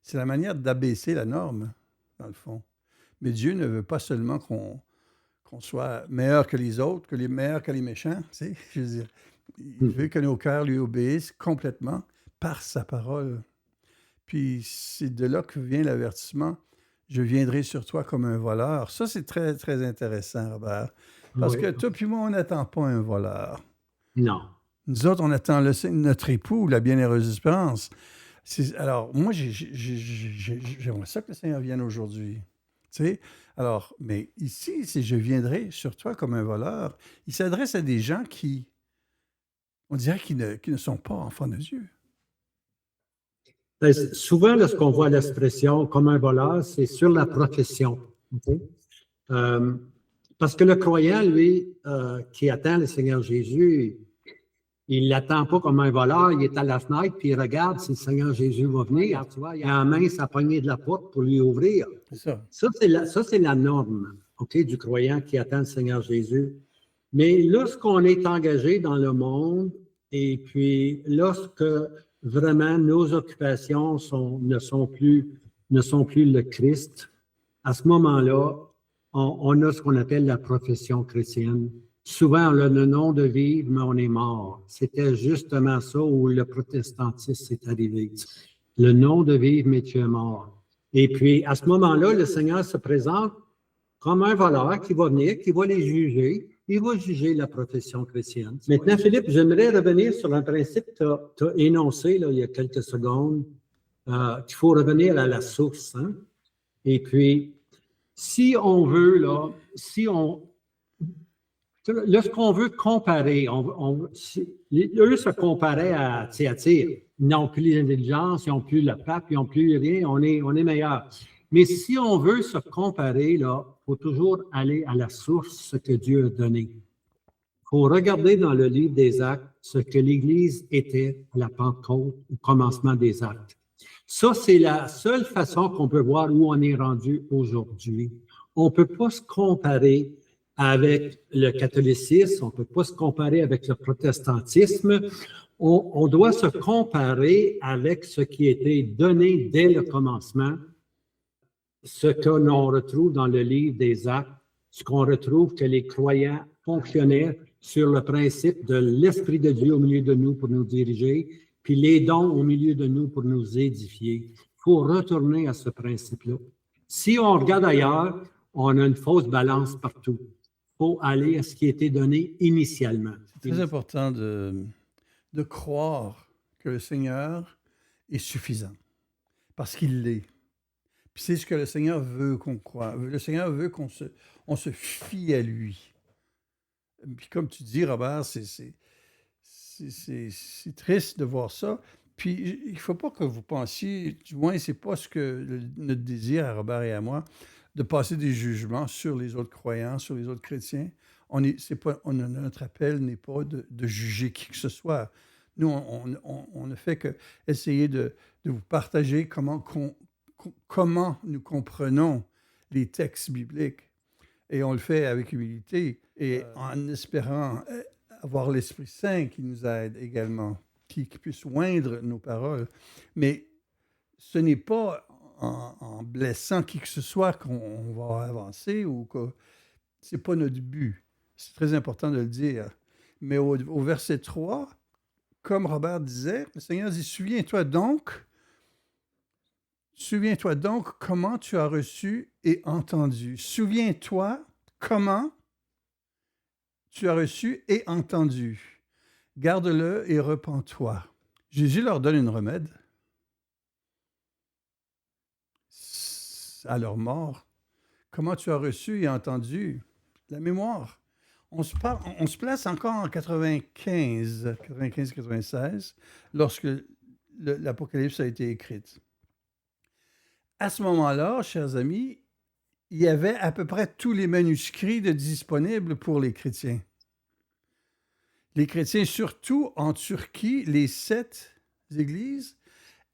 S2: c'est la manière d'abaisser la norme, dans le fond. Mais Dieu ne veut pas seulement qu'on soit meilleur que les autres, meilleur que les méchants, tu sais, je veux dire. Il veut que nos cœurs lui obéissent complètement par sa parole. Puis c'est de là que vient l'avertissement. Je viendrai sur toi comme un voleur. Ça, c'est très, très intéressant, Robert. Parce que toi puis moi, on n'attend pas un voleur.
S1: Non.
S2: Nous autres, on attend notre époux, la bienheureuse espérance. Alors, moi, j'aimerais ça que le Seigneur vienne aujourd'hui. Tu sais? Alors, mais ici, c'est « je viendrai sur toi comme un voleur », il s'adresse à des gens qui, on dirait, qui ne sont pas enfants de Dieu.
S1: Ben, souvent, lorsqu'on voit l'expression comme un voleur, c'est sur la profession. Okay? Parce que le croyant, lui, qui attend le Seigneur Jésus, il ne l'attend pas comme un voleur, il est à la fenêtre, puis il regarde si le Seigneur Jésus va venir. Tu vois, il a en main sa poignée de la porte pour lui ouvrir.
S2: C'est ça.
S1: Ça, c'est la norme, okay, du croyant qui attend le Seigneur Jésus. Mais lorsqu'on est engagé dans le monde, et puis lorsque vraiment nos occupations ne sont plus le Christ, à ce moment-là, on a ce qu'on appelle la profession chrétienne. Souvent, on a le nom de vivre, mais on est mort. C'était justement ça où le protestantisme est arrivé. Le nom de vivre, mais tu es mort. Et puis, à ce moment-là, le Seigneur se présente comme un voleur qui va venir, qui va les juger. Il va juger la profession chrétienne. Maintenant, Philippe, j'aimerais revenir sur un principe que tu as énoncé là, il y a quelques secondes, qu'il faut revenir à la source. Hein? Et puis, si on veut, là, lorsqu'on veut comparer, eux se comparaient à Thyatire. Ils n'ont plus l'intelligence, ils n'ont plus le pape, ils n'ont plus rien, on est meilleurs. Mais si on veut se comparer, là, il faut toujours aller à la source, ce que Dieu a donné. Il faut regarder dans le livre des Actes ce que l'Église était à la Pentecôte, au commencement des Actes. Ça, c'est la seule façon qu'on peut voir où on est rendu aujourd'hui. On ne peut pas se comparer avec le catholicisme, on ne peut pas se comparer avec le protestantisme. On doit se comparer avec ce qui a été donné dès le commencement, ce que l'on retrouve dans le livre des Actes, ce qu'on retrouve que les croyants fonctionnaient sur le principe de l'Esprit de Dieu au milieu de nous pour nous diriger, puis les dons au milieu de nous pour nous édifier. Il faut retourner à ce principe-là. Si on regarde ailleurs, on a une fausse balance partout. Il faut aller à ce qui a été donné initialement.
S2: C'est très important de croire que le Seigneur est suffisant, parce qu'il l'est. Puis c'est ce que le Seigneur veut qu'on croie. Le Seigneur veut qu'on se fie à lui. Puis comme tu dis, Robert, c'est triste de voir ça. Puis il ne faut pas que vous pensiez, du moins, ce n'est pas ce que notre désir à Robert et à moi, de passer des jugements sur les autres croyants, sur les autres chrétiens. Notre appel n'est pas de juger qui que ce soit. Nous, on ne fait qu'essayer de vous partager comment nous comprenons les textes bibliques. Et on le fait avec humilité et en espérant avoir l'Esprit Saint qui nous aide également, qui puisse oindre nos paroles. Mais ce n'est pas en blessant qui que ce soit qu'on va avancer ou que ce n'est pas notre but. C'est très important de le dire. Mais au verset 3, comme Robert disait, le Seigneur dit, Souviens-toi donc comment tu as reçu et entendu. Souviens-toi comment tu as reçu et entendu. Garde-le et repens-toi. Jésus leur donne une remède à leur mort. Comment tu as reçu et entendu? La mémoire. On se place encore en 95-96, lorsque l'Apocalypse a été écrite. À ce moment-là, chers amis, il y avait à peu près tous les manuscrits disponibles pour les chrétiens. Les chrétiens, surtout en Turquie, les 7 églises,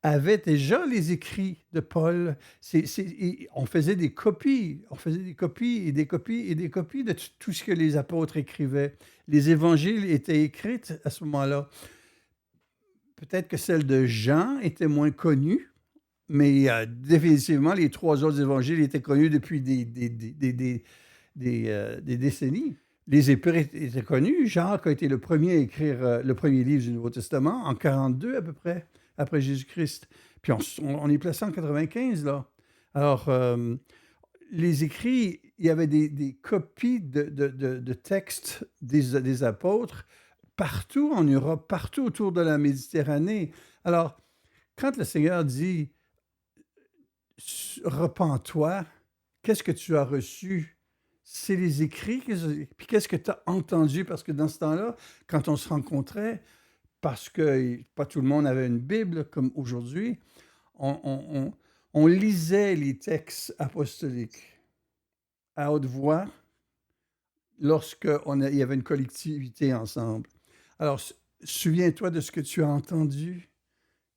S2: avaient déjà les écrits de Paul. On faisait des copies, et des copies de tout ce que les apôtres écrivaient. Les évangiles étaient écrits à ce moment-là. Peut-être que celle de Jean était moins connue, mais définitivement, les 3 autres évangiles étaient connus depuis des décennies. Les épîtres étaient connus. Jacques a été le premier à écrire le premier livre du Nouveau Testament, en 42 à peu près, après Jésus-Christ. Puis on est placé en 95, là. Alors, les écrits, il y avait des copies de textes des apôtres partout en Europe, partout autour de la Méditerranée. Alors, quand le Seigneur dit « Repens-toi », qu'est-ce que tu as reçu? C'est les écrits. Puis qu'est-ce que tu as entendu? Parce que dans ce temps-là, quand on se rencontrait, parce que pas tout le monde avait une Bible comme aujourd'hui, on lisait les textes apostoliques à haute voix lorsqu'il y avait une collectivité ensemble. Alors, souviens-toi de ce que tu as entendu,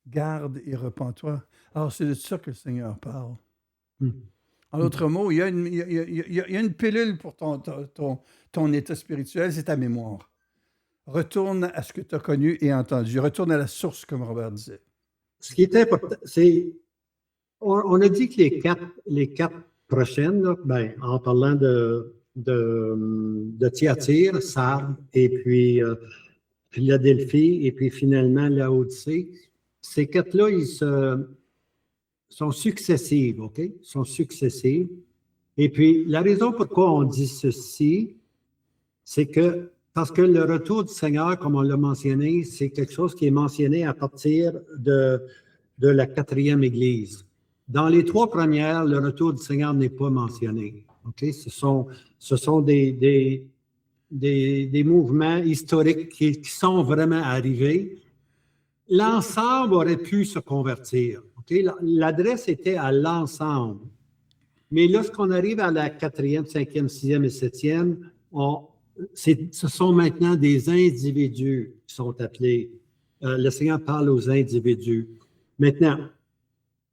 S2: garde et repens-toi. Alors, c'est de ça que le Seigneur parle. En d'autres mots, il y a une pilule pour ton état spirituel, c'est ta mémoire. Retourne à ce que tu as connu et entendu. Retourne à la source, comme Robert disait.
S1: Ce qui est important, c'est... On a dit que les quatre prochaines, là, en parlant de Thyatire, Sardes, et puis Philadelphie, et puis finalement Laodicée, ces 4-là, ils sont successives, OK? Ils sont successives. Et puis, la raison pourquoi on dit ceci, c'est que, parce que le retour du Seigneur, comme on l'a mentionné, c'est quelque chose qui est mentionné à partir de la 4e Église. Dans les 3 premières, le retour du Seigneur n'est pas mentionné. Okay? Ce sont des mouvements historiques qui sont vraiment arrivés. L'ensemble aurait pu se convertir. Okay? L'adresse était à l'ensemble. Mais lorsqu'on arrive à la 4e, 5e, 6e et 7e, ce sont maintenant des individus qui sont appelés. Le Seigneur parle aux individus. Maintenant,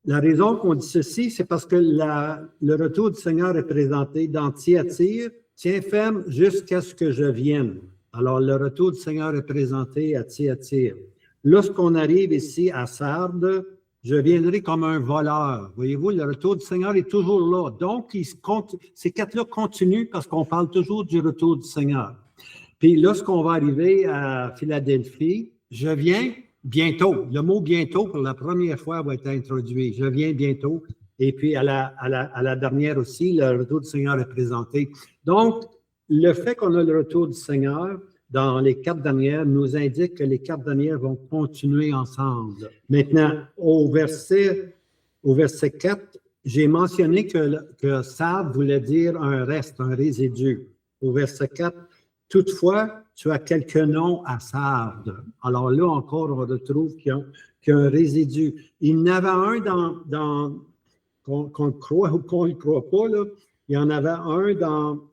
S1: La raison qu'on dit ceci, c'est parce que le retour du Seigneur est présenté dans Thyatire. Tiens ferme jusqu'à ce que je vienne. Alors, le retour du Seigneur est présenté à Thyatire. Lorsqu'on arrive ici à Sardes, je viendrai comme un voleur. Voyez-vous, le retour du Seigneur est toujours là. Donc, ces quatre-là continuent parce qu'on parle toujours du retour du Seigneur. Puis, lorsqu'on va arriver à Philadelphie, je viens bientôt. Le mot bientôt, pour la première fois, va être introduit. Je viens bientôt. Et puis, à la dernière aussi, le retour du Seigneur est présenté. Donc, le fait qu'on a le retour du Seigneur dans les quatre dernières nous indique que les quatre dernières vont continuer ensemble. Maintenant, au verset 4, j'ai mentionné que Sardes voulait dire un reste, un résidu. Au verset 4, toutefois, tu as quelques noms à Sardes. Alors là encore, on retrouve qu'il y a un résidu. Il y en avait un qu'on le croit ou qu'on ne le croit pas, là. Il y en avait un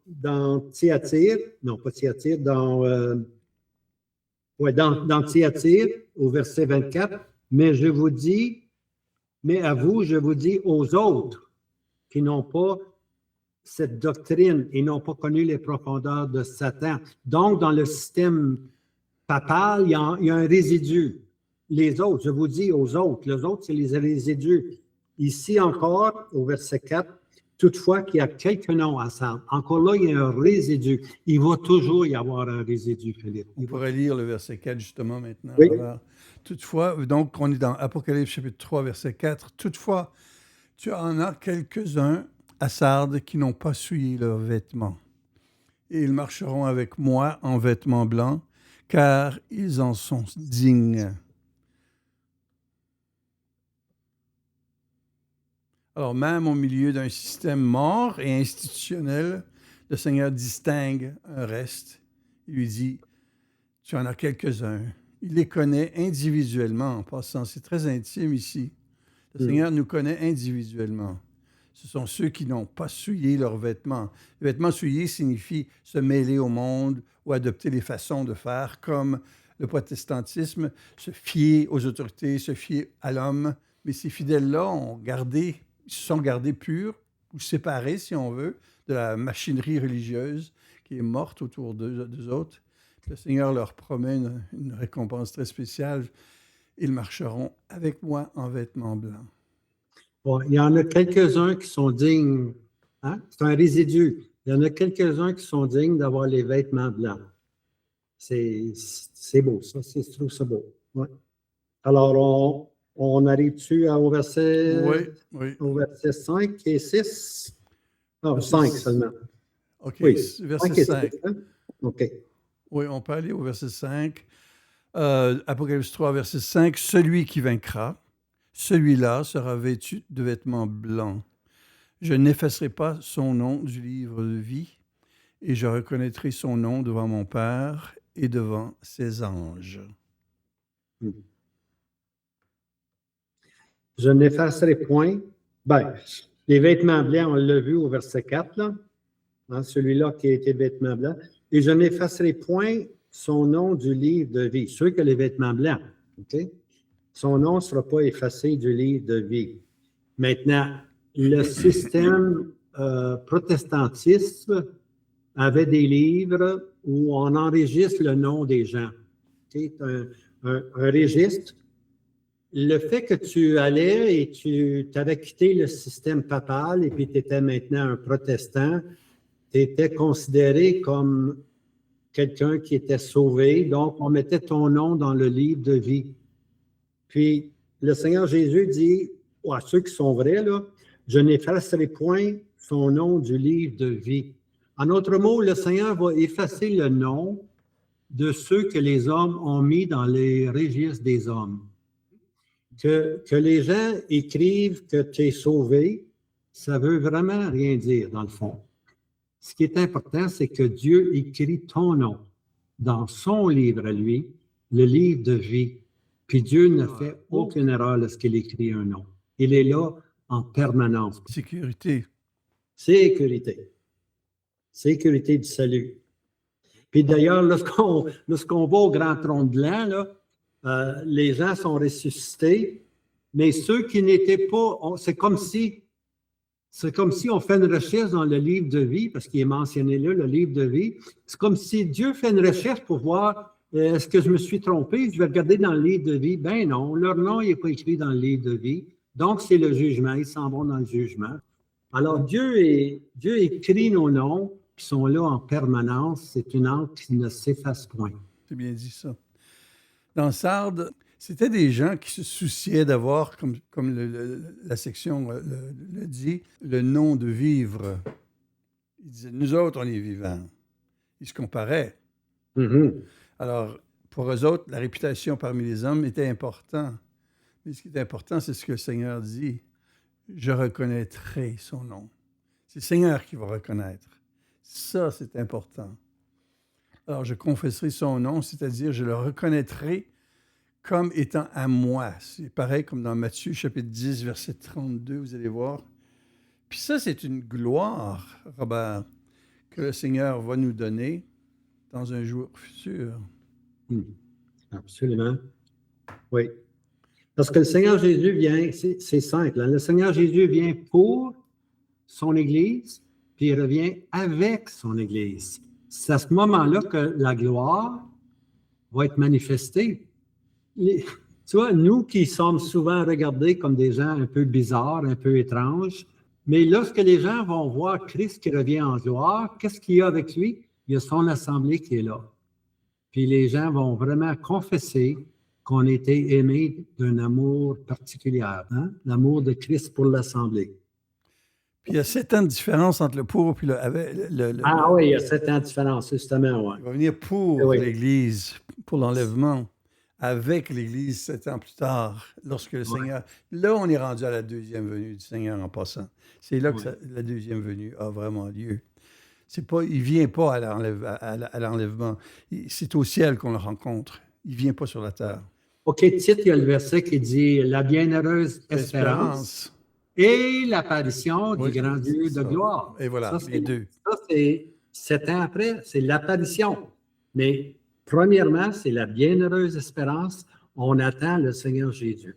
S1: dans Thyatire, non pas Thyatire, dans Thyatire, au verset 24, mais à vous, je vous dis aux autres qui n'ont pas cette doctrine et n'ont pas connu les profondeurs de Satan. Donc, dans le système papal, il y a un résidu. Les autres, je vous dis aux autres, les autres, c'est les résidus. Ici encore, au verset 4, toutefois qu'il y a quelques noms à Sardes. Encore là, il y a un résidu. Il va toujours y avoir un résidu, Philippe.
S2: On pourrait lire le verset 4 justement maintenant.
S1: Oui.
S2: Alors, toutefois, donc on est dans Apocalypse chapitre 3, verset 4. Toutefois, tu en as quelques-uns à Sardes qui n'ont pas souillé leurs vêtements. Et ils marcheront avec moi en vêtements blancs, car ils en sont dignes. Alors, même au milieu d'un système mort et institutionnel, le Seigneur distingue un reste. Il lui dit, tu en as quelques-uns. Il les connaît individuellement, en passant. C'est très intime ici. Le Seigneur nous connaît individuellement. Ce sont ceux qui n'ont pas souillé leurs vêtements. Les vêtements souillés signifient se mêler au monde ou adopter les façons de faire, comme le protestantisme, se fier aux autorités, se fier à l'homme. Mais ces fidèles-là ils se sont gardés purs ou séparés, si on veut, de la machinerie religieuse qui est morte autour d'eux autres. Le Seigneur leur promet une récompense très spéciale. Ils marcheront avec moi en vêtements blancs.
S1: Bon, il y en a quelques-uns qui sont dignes. Hein? C'est un résidu. Il y en a quelques-uns qui sont dignes d'avoir les vêtements blancs. C'est beau, ça. Je trouve ça beau. Ouais. Alors, on arrive-tu au verset, au verset 5 et 6? Non, 5 seulement.
S2: OK,
S1: oui.
S2: Verset 5.
S1: Hein? OK.
S2: Oui, on peut aller au verset 5. Apocalypse 3, verset 5. Celui qui vaincra, celui-là sera vêtu de vêtements blancs. Je n'effacerai pas son nom du livre de vie, et je reconnaîtrai son nom devant mon Père et devant ses anges.
S1: Je n'effacerai point. Ben, les vêtements blancs, on l'a vu au verset 4, là. Hein, celui-là qui a été vêtements blancs. Et je n'effacerai point son nom du livre de vie. Ceux qui ont les vêtements blancs. OK? Son nom ne sera pas effacé du livre de vie. Maintenant, le système protestantiste avait des livres où on enregistre le nom des gens. Okay? Un registre. Le fait que tu allais et tu avais quitté le système papal et puis tu étais maintenant un protestant, tu étais considéré comme quelqu'un qui était sauvé. Donc, on mettait ton nom dans le livre de vie. Puis, le Seigneur Jésus dit à ceux qui sont vrais, là, je n'effacerai point son nom du livre de vie. En d'autres mots, le Seigneur va effacer le nom de ceux que les hommes ont mis dans les registres des hommes. Que les gens écrivent que tu es sauvé, ça ne veut vraiment rien dire, dans le fond. Ce qui est important, c'est que Dieu écrit ton nom dans son livre à lui, le livre de vie. Puis Dieu ne fait aucune erreur lorsqu'il écrit un nom. Il est là en permanence.
S2: Sécurité.
S1: Sécurité. Sécurité du salut. Puis d'ailleurs, lorsqu'on va au grand trône blanc, là, les gens sont ressuscités, Mais ceux qui n'étaient pas, c'est comme si on fait une recherche dans le livre de vie, parce qu'il est mentionné là, le livre de vie. C'est comme si Dieu fait une recherche pour voir est-ce que je me suis trompé, je vais regarder dans le livre de vie. Ben non, leur nom n'est pas écrit dans le livre de vie. Donc, c'est le jugement, ils s'en vont dans le jugement. Alors, Dieu écrit nos noms, qui sont là en permanence. C'est une encre qui ne s'efface point.
S2: C'est bien dit ça. Dans Sardes, c'était des gens qui se souciaient d'avoir, comme la section le dit, le nom de vivre. Ils disaient, nous autres, on est vivants. Ils se comparaient.
S1: Mm-hmm.
S2: Alors, pour eux autres, la réputation parmi les hommes était importante. Mais ce qui est important, c'est ce que le Seigneur dit. Je reconnaîtrai son nom. C'est le Seigneur qui va reconnaître. Ça, c'est important. Alors, je confesserai son nom, c'est-à-dire je le reconnaîtrai comme étant à moi. C'est pareil comme dans Matthieu, chapitre 10, verset 32, vous allez voir. Puis ça, c'est une gloire, Robert, que le Seigneur va nous donner dans un jour futur.
S1: Absolument. Oui. Parce que le Seigneur Jésus vient, c'est simple, hein? Le Seigneur Jésus vient pour son Église, puis il revient avec son Église. C'est à ce moment-là que la gloire va être manifestée. Tu vois, nous qui sommes souvent regardés comme des gens un peu bizarres, un peu étranges, mais lorsque les gens vont voir Christ qui revient en gloire, qu'est-ce qu'il y a avec lui? Il y a son assemblée qui est là. Puis les gens vont vraiment confesser qu'on était aimés d'un amour particulier, hein? L'amour de Christ pour l'assemblée.
S2: Puis il y a 7 ans de différence entre le pour et le avec.
S1: Ah oui, il y a 7 ans de différence, justement, oui.
S2: Il va venir pour
S1: Oui.
S2: l'Église, pour l'enlèvement, avec l'Église 7 ans plus tard, lorsque le Seigneur... Là, on est rendu à la deuxième venue du Seigneur en passant. C'est là que la deuxième venue a vraiment lieu. C'est pas, il ne vient pas à l'enlèvement. C'est au ciel qu'on le rencontre. Il ne vient pas sur la terre.
S1: OK, titre, il y a le verset qui dit « La bienheureuse espérance et l'apparition du grand Dieu de gloire ».
S2: Et voilà, les deux.
S1: Ça, c'est 7 ans après, c'est l'apparition. Mais premièrement, c'est la bienheureuse espérance. On attend le Seigneur Jésus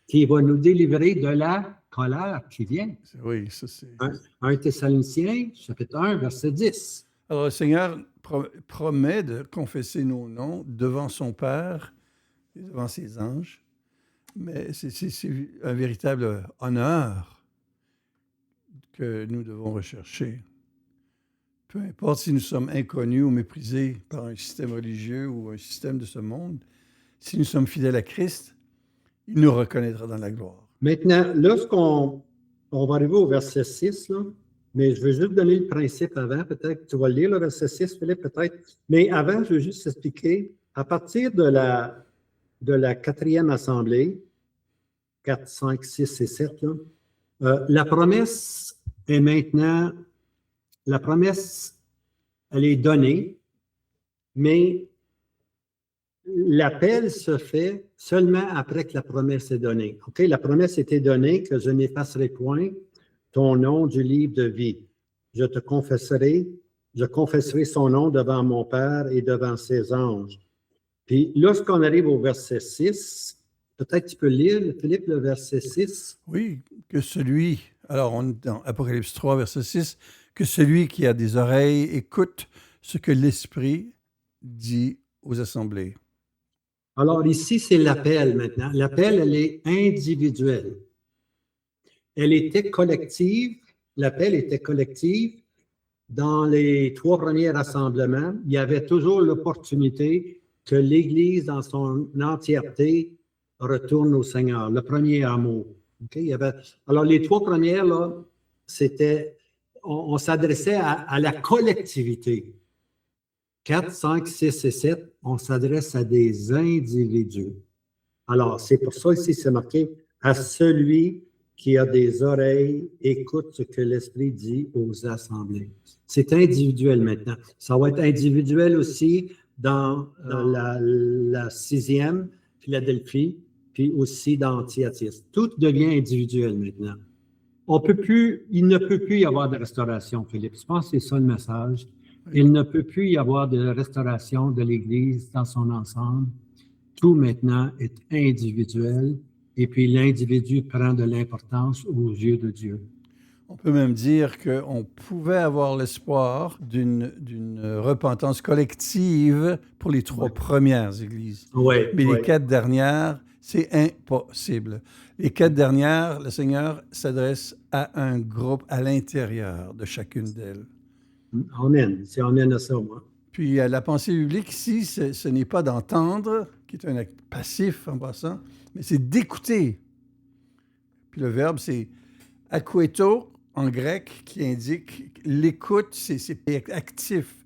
S1: qui va nous délivrer de la colère qui vient.
S2: Oui, ça c'est...
S1: 1 Thessaloniciens, chapitre 1, verset 10.
S2: Alors, le Seigneur promet de confesser nos noms devant son Père et devant ses anges, mais c'est un véritable honneur que nous devons rechercher. Peu importe si nous sommes inconnus ou méprisés par un système religieux ou un système de ce monde, si nous sommes fidèles à Christ, il nous reconnaîtra dans la gloire.
S1: Maintenant, lorsqu'on va arriver au verset 6, là, mais je veux juste donner le principe avant, peut-être tu vas le lire, le verset 6, Philippe, peut-être. Mais avant, je veux juste expliquer, à partir de la quatrième assemblée, 4, 5, 6 et 7, là, la promesse est maintenant, la promesse, elle est donnée, mais l'appel se fait seulement après que la promesse est donnée. OK? La promesse était donnée que je n'effacerai point ton nom du livre de vie. Je confesserai son nom devant mon Père et devant ses anges. Puis lorsqu'on arrive au verset 6, peut-être tu peux lire, Philippe, le verset 6.
S2: Oui, que celui, alors on est dans Apocalypse 3, verset 6, que celui qui a des oreilles écoute ce que l'Esprit dit aux assemblées.
S1: Alors ici, c'est l'appel maintenant. L'appel, elle est individuelle. Elle était collective. L'appel était collectif. Dans les 3 premiers rassemblements, il y avait toujours l'opportunité que l'Église, dans son entièreté, retourne au Seigneur, le premier amour. Okay? Il y avait... Alors, les 3 premières, là, c'était... On s'adressait à la collectivité. 4, 5, 6 et 7, on s'adresse à des individus. Alors, c'est pour ça ici, c'est marqué « À celui qui a des oreilles, écoute ce que l'Esprit dit aux assemblées. » C'est individuel maintenant. Ça va être individuel aussi dans la 6e, Philadelphie, puis aussi dans Thyatire. Tout devient individuel maintenant. Il ne peut plus y avoir de restauration, Philippe. Je pense que c'est ça le message. Il ne peut plus y avoir de restauration de l'Église dans son ensemble. Tout maintenant est individuel et puis l'individu prend de l'importance aux yeux de Dieu.
S2: On peut même dire qu'on pouvait avoir l'espoir d'une repentance collective pour les 3 premières églises.
S1: Oui,
S2: Mais
S1: oui.
S2: les 4 dernières, c'est impossible. Les 4 dernières, le Seigneur s'adresse à un groupe à l'intérieur de chacune d'elles.
S1: Amen. C'est amen à ça, moi.
S2: Puis la pensée biblique ici, ce n'est pas d'entendre, qui est un acte passif en passant, mais c'est d'écouter. Puis le verbe, c'est akoueto en grec, qui indique l'écoute, c'est actif.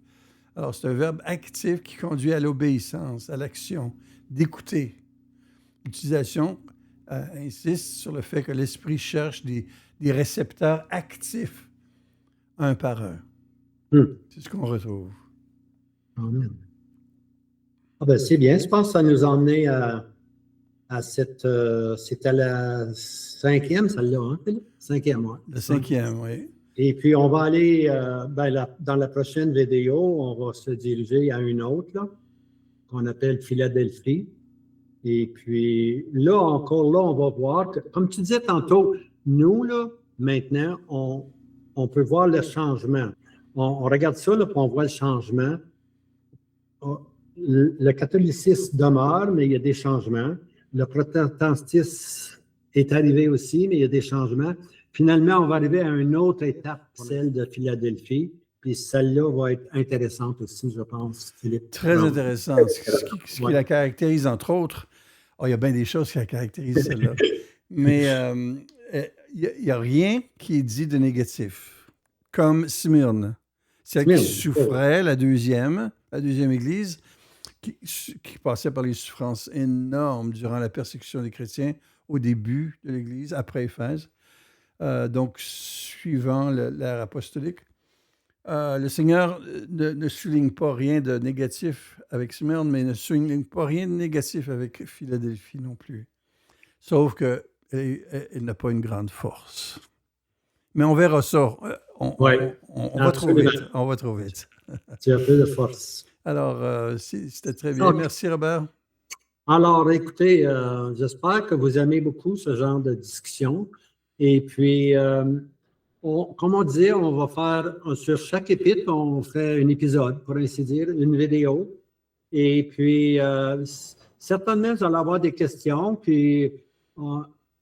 S2: Alors c'est un verbe actif qui conduit à l'obéissance, à l'action, d'écouter. L'utilisation insiste sur le fait que l'esprit cherche des récepteurs actifs, un par un. C'est ce qu'on retrouve.
S1: Amen. Ah ben, c'est bien. Je pense que ça nous a emmené à cette... c'était la 5e, celle-là, hein, Philippe? 5e, oui.
S2: Le 5e, oui.
S1: Et puis, on va aller, dans la prochaine vidéo, on va se diriger à une autre, là, qu'on appelle Philadelphie. Et puis, là, encore là, on va voir que, comme tu disais tantôt, nous, là, maintenant, on peut voir le changement. On regarde ça, là, puis on voit le changement. Le catholicisme demeure, mais il y a des changements. Le protestantisme est arrivé aussi, mais il y a des changements. Finalement, on va arriver à une autre étape, celle de Philadelphie. Puis celle-là va être intéressante aussi, je pense, Philippe.
S2: Très intéressant. Ce qui la caractérise, entre autres, il y a bien des choses qui la caractérisent, celle-là. Mais il n'y a rien qui est dit de négatif. Comme Smyrne. Celle qui souffrait, la deuxième église, qui passait par les souffrances énormes durant la persécution des chrétiens au début de l'Église, après Éphèse. Donc, suivant l'ère apostolique, le Seigneur ne souligne pas rien de négatif avec Smyrne, mais ne souligne pas rien de négatif avec Philadelphie non plus. Sauf qu'elle n'a pas une grande force. Mais on verra ça. On va trop vite. On va trop vite.
S1: Tu as un peu de force.
S2: Alors, c'était très bien. Okay. Merci, Robert.
S1: Alors, écoutez, j'espère que vous aimez beaucoup ce genre de discussion. Et puis, comme on disait, on va faire, sur chaque épître, on fait un épisode, pour ainsi dire, une vidéo. Et puis, certainement, vous allez avoir des questions. Puis,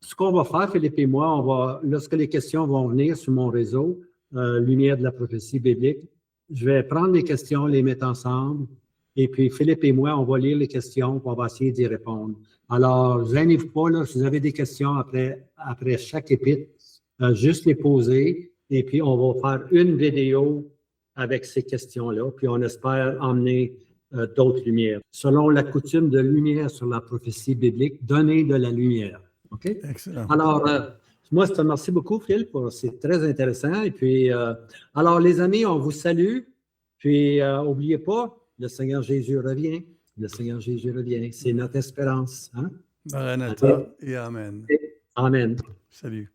S1: ce qu'on va faire, Philippe et moi, lorsque les questions vont venir sur mon réseau, Lumière de la prophétie biblique, je vais prendre les questions, les mettre ensemble. Et puis, Philippe et moi, on va lire les questions, puis on va essayer d'y répondre. Alors, gênez-vous pas, là, si vous avez des questions après chaque épître, juste les poser. Et puis, on va faire une vidéo avec ces questions-là. Puis, on espère emmener d'autres lumières. Selon la coutume de lumière sur la prophétie biblique, donner de la lumière. OK?
S2: Excellent.
S1: Alors, moi, je te remercie beaucoup, Phil. C'est très intéressant. Et puis, alors, les amis, on vous salue. Puis, n'oubliez pas, le Seigneur Jésus revient. Le Seigneur Jésus revient. C'est notre espérance. Hein?
S2: Maranatha et Amen.
S1: Amen.
S2: Salut.